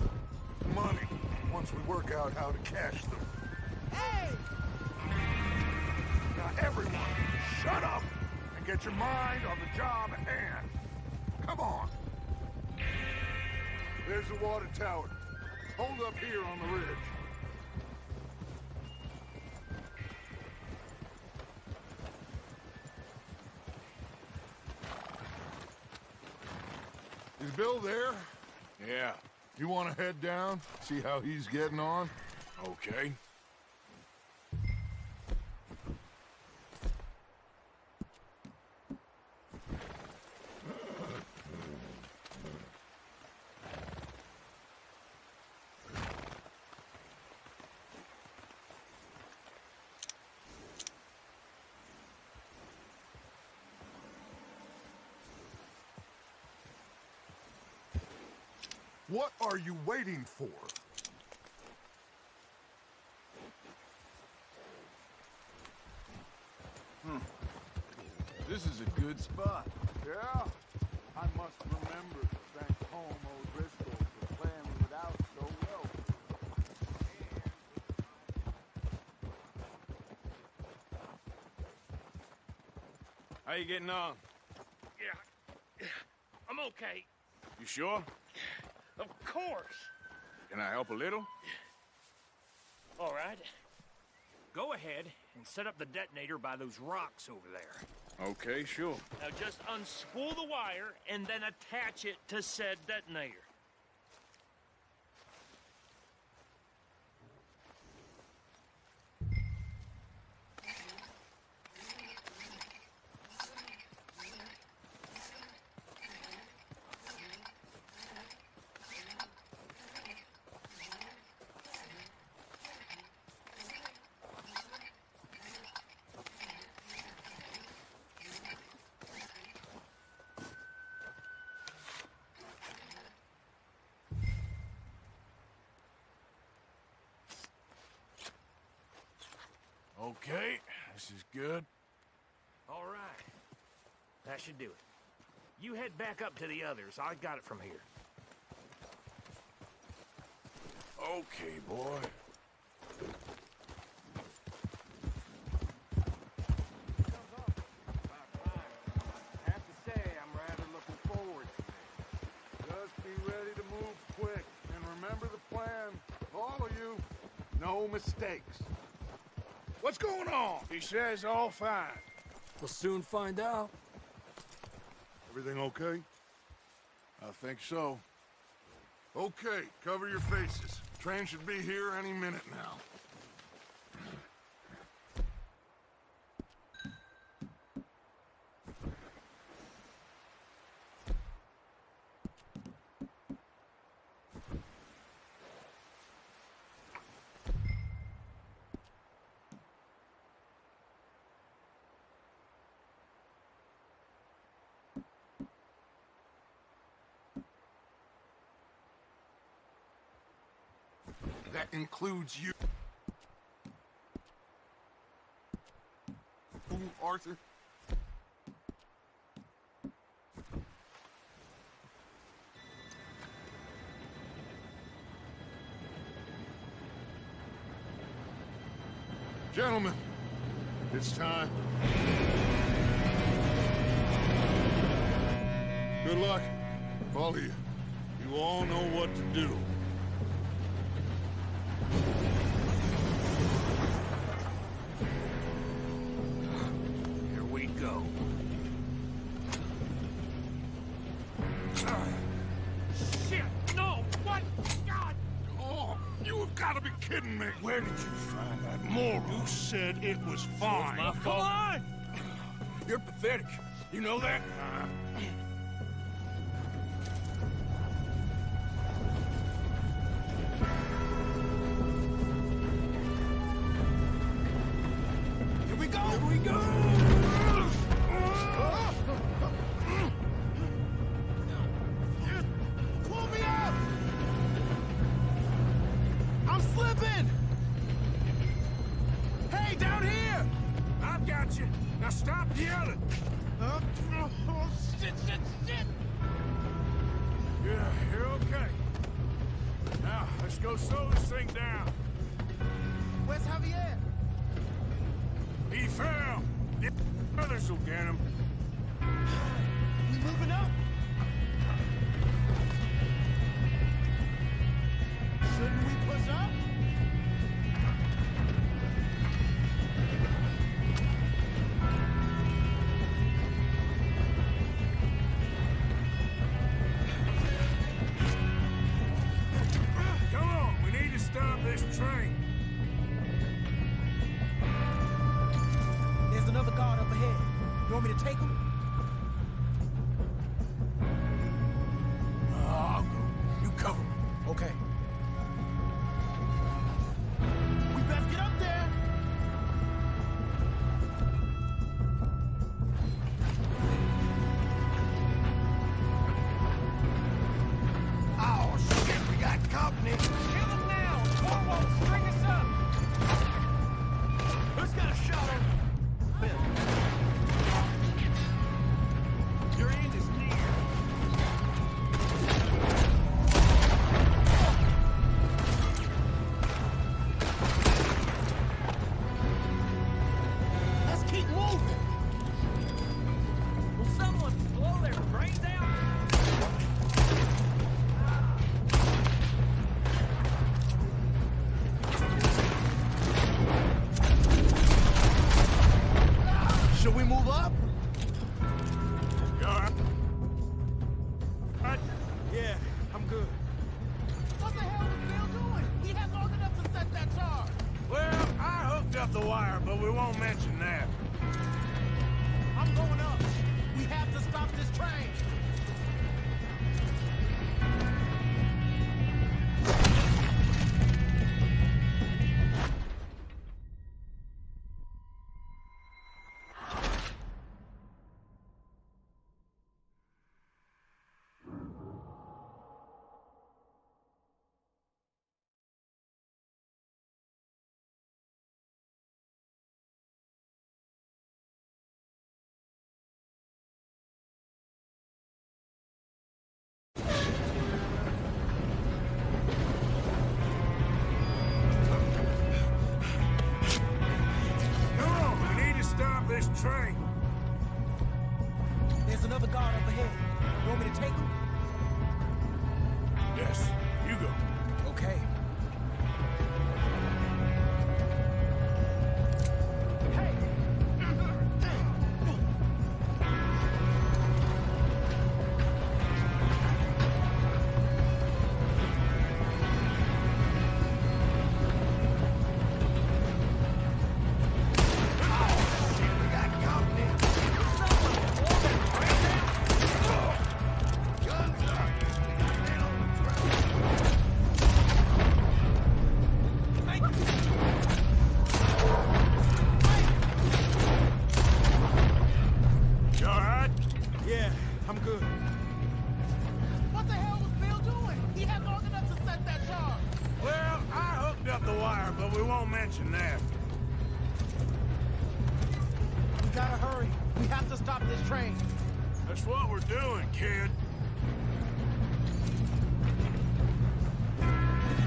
money, once we work out how to cash them. Hey! Now everyone, shut up and get your mind on the job at hand. Come on. There's the water tower. Hold up here on the ridge. Is Bill there? Yeah. You want to head down, see how he's getting on? Okay. What are you waiting for? This is a good spot. Yeah, I must remember to thank Home O'Driscoll for planning it out so well. How you getting on? Yeah, I'm okay. You sure? Of course. Can I help a little? All right. Go ahead and set up the detonator by those rocks over there. Okay, sure. Now just unspool the wire and then attach it to said detonator. Okay, this is good. All right. That should do it. You head back up to the others. I got it from here. Okay, boy. I have to say, I'm rather looking forward to it. Just be ready to move quick, and remember the plan. All of you, no mistakes. What's going on? He says all fine. We'll soon find out. Everything okay? I think so. Okay, cover your faces. Train should be here any minute now. That includes you. Arthur? Gentlemen, it's time. Good luck, all of you. You all know what to do. Here we go. Shit! No! What? God! Oh, you have got to be kidding me. Where did you find that moron? You said it was fine. My Come fault. on! You're pathetic. You know that? Here we go! Here we go! Pull me up! I'm slipping! Hey, down here! I've got you. Now stop yelling. Oh, shit, shit, shit! Yeah, you're okay. Now, let's go slow this thing down. Where's Javier? He fell. The others will get him. We moving up? Shouldn't we push up? Come on, we need to stop this train. There's another guard up ahead. You want me to take him? Yeah, I'm good. What the hell is Bill doing? He had long enough to set that charge. Well, I hooked up the wire, but we won't mention that. I'm going up. We have to stop this train. this train. There's another guard up ahead. You want me to take him? Yes, you go. Okay. That's what we're doing, kid.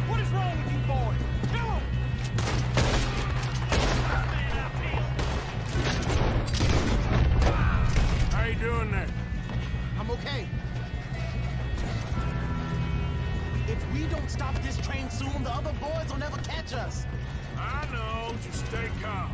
What is wrong with you boys? Kill him! How you doing there? I'm okay. If we don't stop this train soon, the other boys will never catch us. I know. Just stay calm.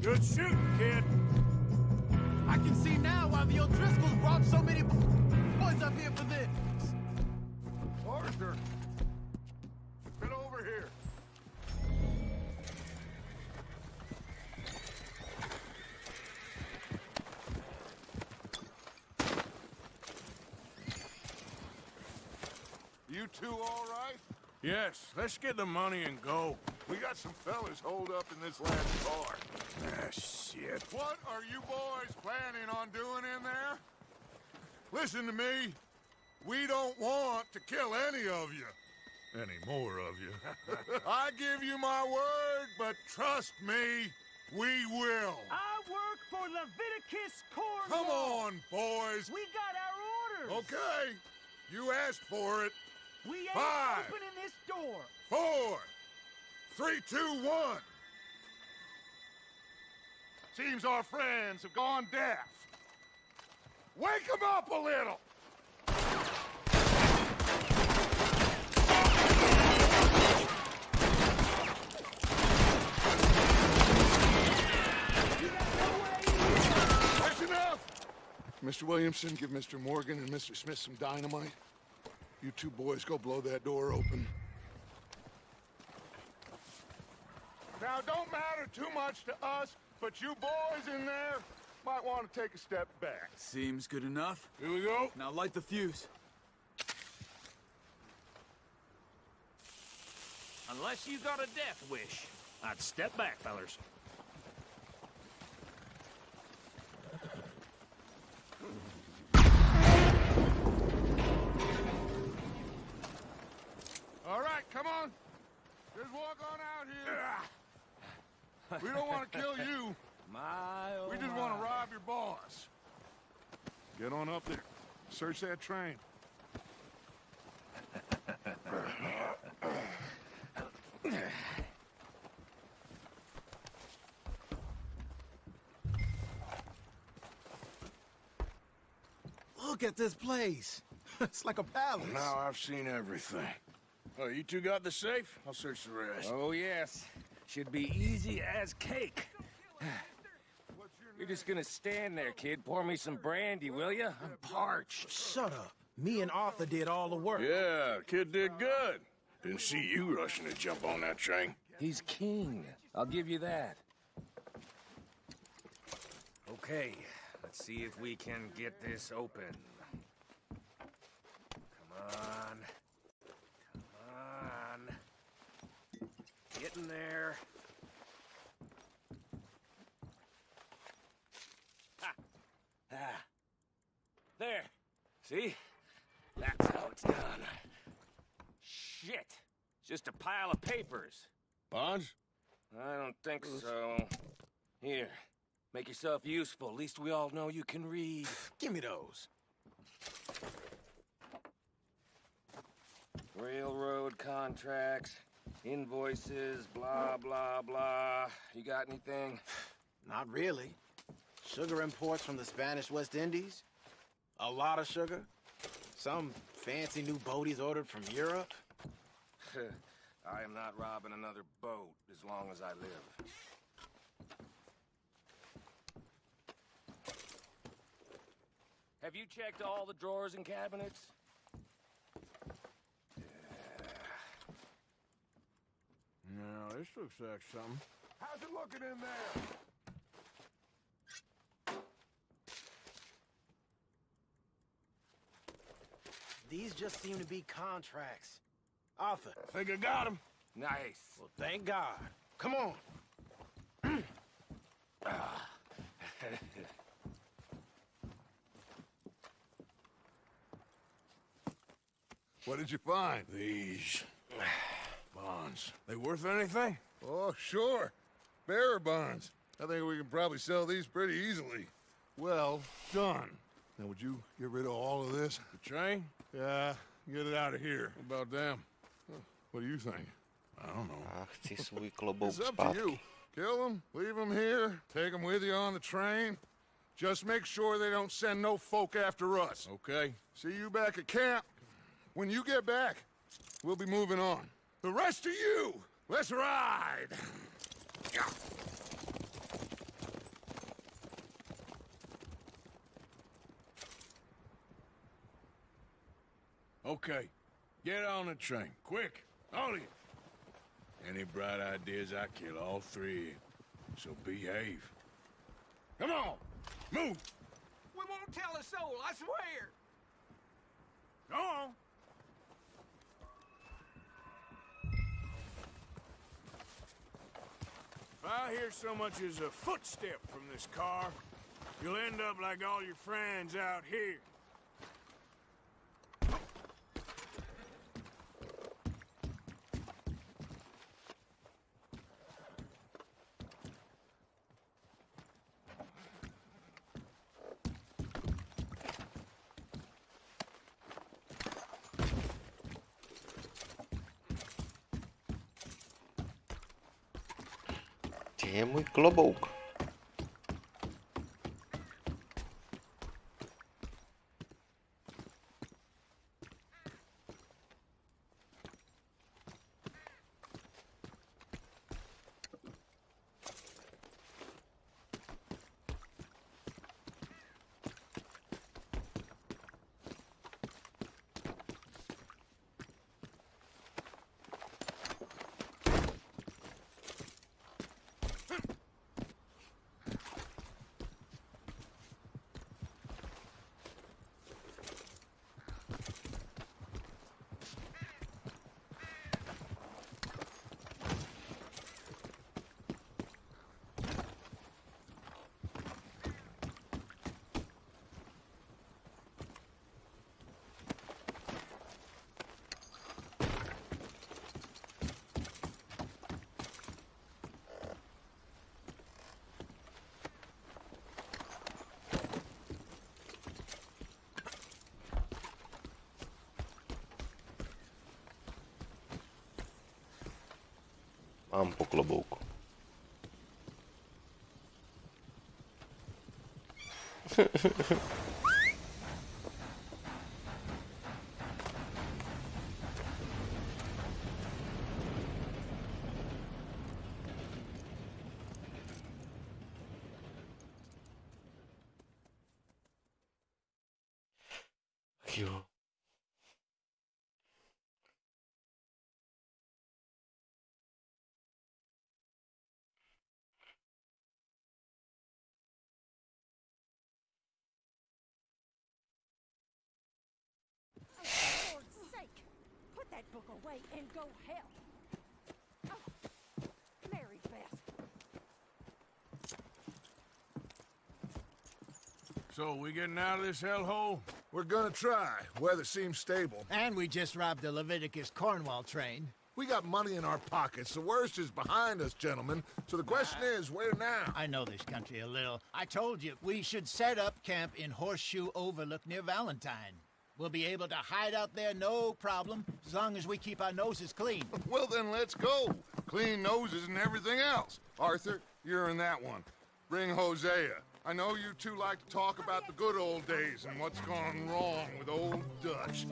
Good shooting, kid. I can see now why the O'Driscolls brought so many boys up here for this. Arthur, get over here. You two all right? Yes, let's get the money and go. We got some fellas holed up in this last car. Ah, shit. What are you boys planning on doing in there? Listen to me. We don't want to kill any of you. Any more of you. I give you my word, but trust me, we will. I work for Leviticus Cornwall. Come on, boys. We got our orders. Okay. You asked for it. We ain't 5, opening this door. 4, 3, 2, 1. Seems our friends have gone deaf. Wake them up a little. That's enough. Mr. Williamson, give Mr. Morgan and Mr. Smith some dynamite. You two boys go blow that door open. Now, don't matter too much to us, but you boys in there might want to take a step back. Seems good enough. Here we go. Now light the fuse. Unless you got a death wish, I'd step back, fellers. All right, come on. Just walk on out here. We don't want to kill you. We just want to rob your boss. Get on up there. Search that train. Look at this place. It's like a palace. Now I've seen everything. Oh, you two got the safe? I'll search the rest. Oh, yes. Should be easy as cake. You're just gonna stand there, kid. Pour me some brandy, will you? I'm parched. Shut up. Me and Arthur did all the work. Yeah, kid did good. Didn't see you rushing to jump on that train. He's king. I'll give you that. Okay, let's see if we can get this open. Come on. Come on. Get in there. Ah. There. See? That's how it's done. Shit. It's just a pile of papers. Bonds? I don't think so. Here. Make yourself useful. At least we all know you can read. Give me those. Railroad contracts, invoices, blah, blah, blah. You got anything? Not really. Sugar imports from the Spanish West Indies. A lot of sugar. Some fancy new boat he's ordered from Europe. I am not robbing another boat as long as I live. Have you checked all the drawers and cabinets? No, this looks like something. How's it looking in there? These just seem to be contracts. Arthur. Think I got him. Nice. Well, thank God. Come on. What did you find? These bonds. They worth anything? Oh, sure. Bearer bonds. I think we can probably sell these pretty easily. Well done. Now, would you get rid of all of this? The train? Yeah, get it out of here. What about them? What do you think? I don't know. It's up to you. Kill them, leave them here, take them with you on the train. Just make sure they don't send no folk after us. Okay. See you back at camp. When you get back, we'll be moving on. The rest of you, let's ride! Okay. Get on the train. Quick. All of you. Any bright ideas, I kill all three of you. So behave. Come on! Move! We won't tell a soul, I swear! Go on! I hear so much as a footstep from this car, you'll end up like all your friends out here. Gdzie mój klobouk? Mam po klobouku. Jo. For Lord's sake, put that book away and go help. Oh, Mary Beth. So, we getting out of this hellhole? We're gonna try. Weather seems stable. And we just robbed the Leviticus Cornwall train. We got money in our pockets. The worst is behind us, gentlemen. So the question is, where now? I know this country a little. I told you, we should set up camp in Horseshoe Overlook near Valentine. We'll be able to hide out there, no problem, as long as we keep our noses clean. Well, then let's go. Clean noses and everything else. Arthur, you're in that one. Bring Hosea. I know you two like to talk about the good old days and what's gone wrong with old Dutch.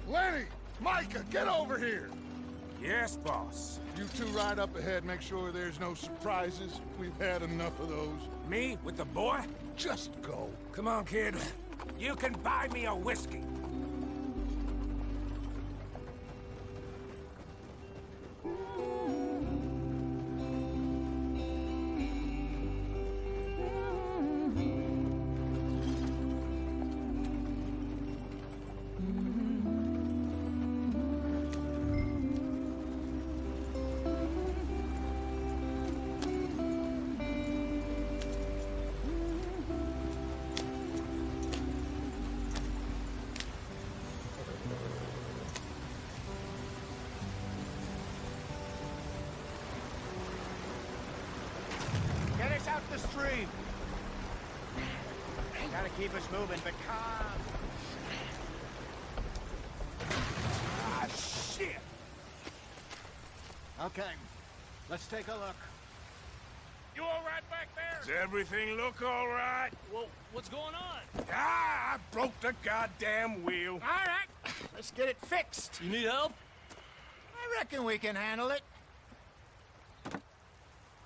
Lenny! Micah, get over here! Yes, boss. You two ride up ahead, make sure there's no surprises. We've had enough of those. Me? With the boy? Just go. Come on, kid. You can buy me a whiskey. keep us moving, but calm. Ah, shit! Okay, let's take a look. You all right back there? Does everything look all right? Well, what's going on? Ah, I broke the goddamn wheel. All right, let's get it fixed. You need help? I reckon we can handle it.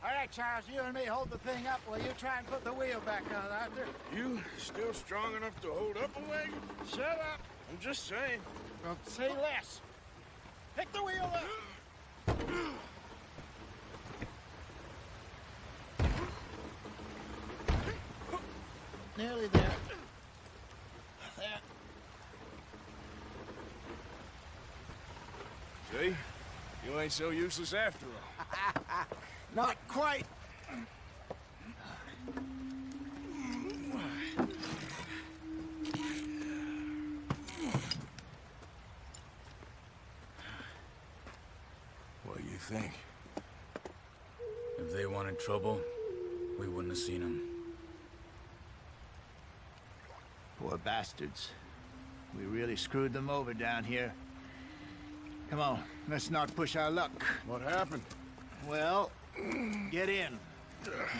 All right, Charles, you and me hold the thing up while you try and put the wheel back on, Arthur. You still strong enough to hold up a wagon? Shut up. I'm just saying. Don't say less. Pick the wheel up. Nearly there. There. See? You ain't so useless after all. Not quite. What do you think? If they wanted trouble, we wouldn't have seen them. Poor bastards. We really screwed them over down here. Come on, let's not push our luck. What happened? Well, get in.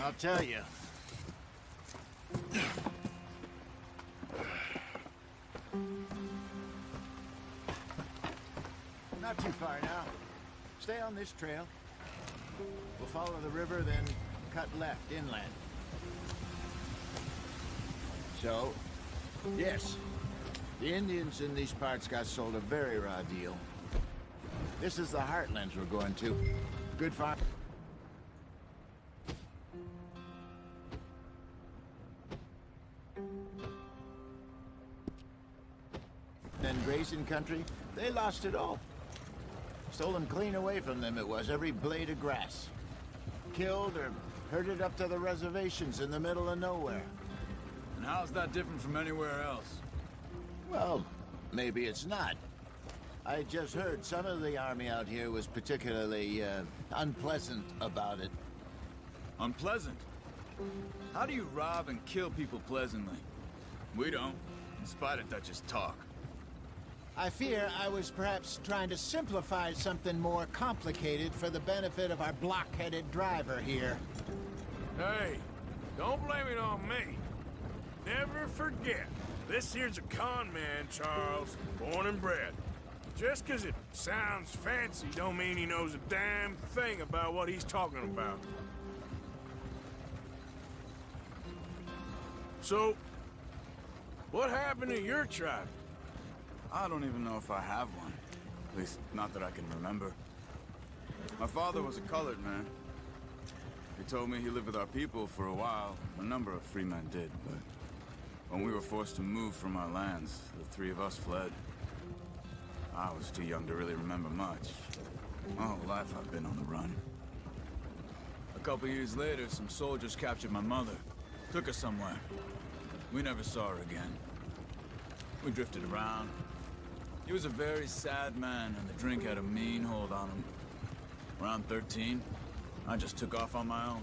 I'll tell you. Not too far now. Stay on this trail. We'll follow the river, then cut left inland. So, yes, the Indians in these parts got sold a very raw deal. This is the heartlands we're going to. Good farm. And grazing country, they lost it all. Stolen clean away from them it was, every blade of grass. Killed or herded up to the reservations in the middle of nowhere. And how's that different from anywhere else? Well, maybe it's not. I just heard some of the army out here was particularly, unpleasant about it. Unpleasant? How do you rob and kill people pleasantly? We don't, in spite of Dutch's talk. I fear I was perhaps trying to simplify something more complicated for the benefit of our block-headed driver here. Hey, don't blame it on me. Never forget, this here's a con man, Charles, born and bred. Just 'cause it sounds fancy don't mean he knows a damn thing about what he's talking about. So, what happened to your tribe? I don't even know if I have one. At least, not that I can remember. My father was a colored man. He told me he lived with our people for a while. A number of free men did, but when we were forced to move from our lands, the three of us fled. I was too young to really remember much. My whole life I've been on the run. A couple years later, some soldiers captured my mother. Took her somewhere. We never saw her again. We drifted around. He was a very sad man, and the drink had a mean hold on him. Around 13, I just took off on my own.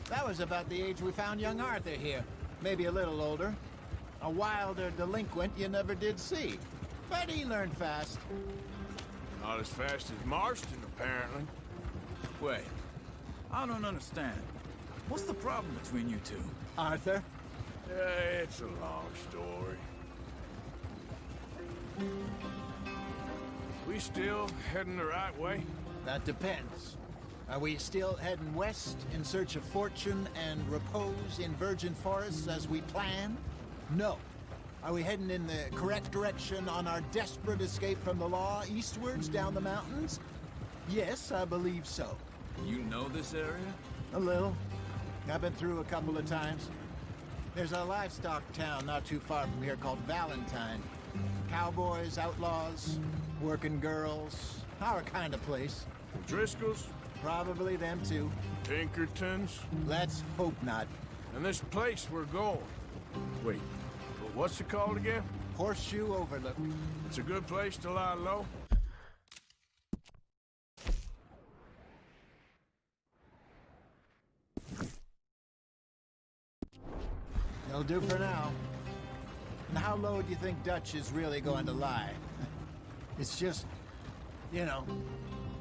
That was about the age we found young Arthur here. Maybe a little older. A wilder delinquent you never did see. But he learned fast. Not as fast as Marston, apparently. Wait, I don't understand. What's the problem between you two? Arthur? It's a long story. We still heading the right way? That depends. Are we still heading west in search of fortune and repose in virgin forests as we planned? No. Are we heading in the correct direction on our desperate escape from the law eastwards down the mountains? Yes, I believe so. You know this area? A little. I've been through a couple of times. There's a livestock town not too far from here called Valentine. Cowboys, outlaws, working girls, our kind of place. Driscolls? Probably them too. Pinkertons? Let's hope not. And this place we're going. Wait, what's it called again? Horseshoe Overlook. It's a good place to lie low? It'll do for now. And how low do you think Dutch is really going to lie? It's just, you know,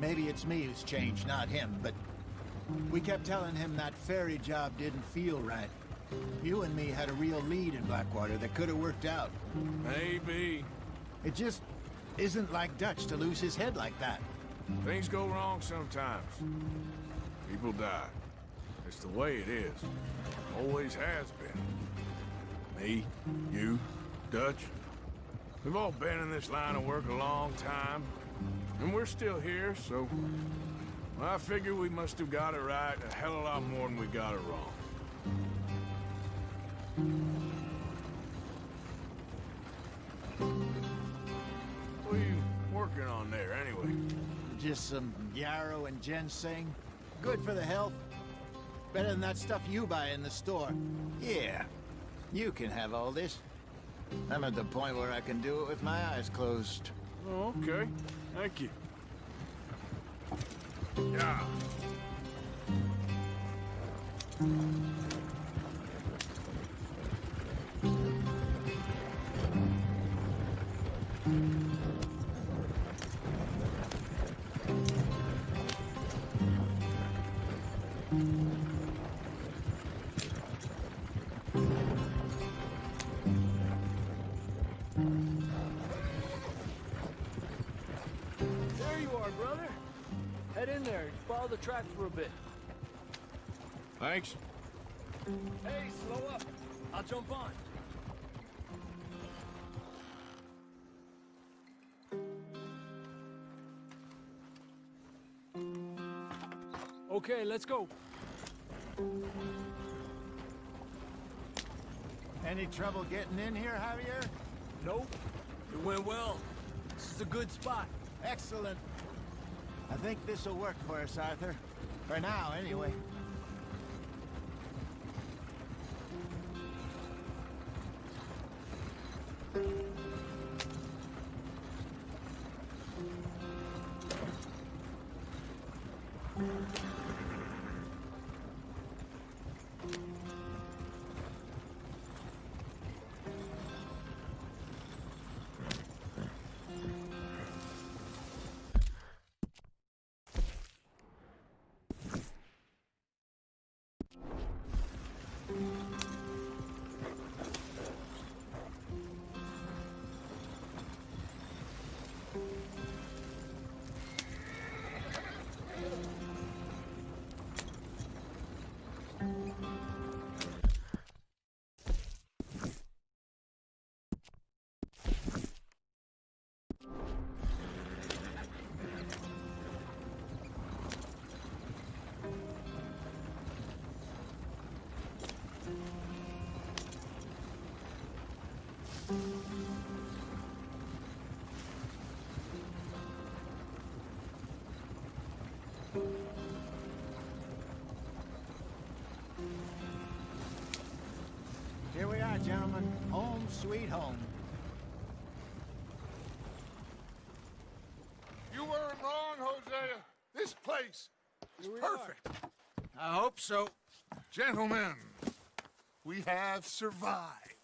maybe it's me who's changed, not him, but we kept telling him that ferry job didn't feel right. You and me had a real lead in Blackwater that could have worked out. Maybe. It just isn't like Dutch to lose his head like that. Things go wrong sometimes. People die. It's the way it is. Always has been. Me, you, Dutch. We've all been in this line of work a long time. And we're still here, so... I figure we must have got it right a hell of a lot more than we got it wrong. What are you working on there, anyway? Just some yarrow and ginseng. Good for the health. Better than that stuff you buy in the store. Yeah, you can have all this. I'm at the point where I can do it with my eyes closed. Oh, okay. Thank you. Yeah. There you are, brother. Head in there and follow the track for a bit. Thanks. Hey, slow up. I'll jump on. Okay, let's go. Any trouble getting in here, Javier? Nope. It went well. This is a good spot. Excellent. I think this'll work for us, Arthur. For now, anyway. Here we are, gentlemen. Home sweet home. You weren't wrong, Hosea. This place is perfect. I hope so. Gentlemen, we have survived.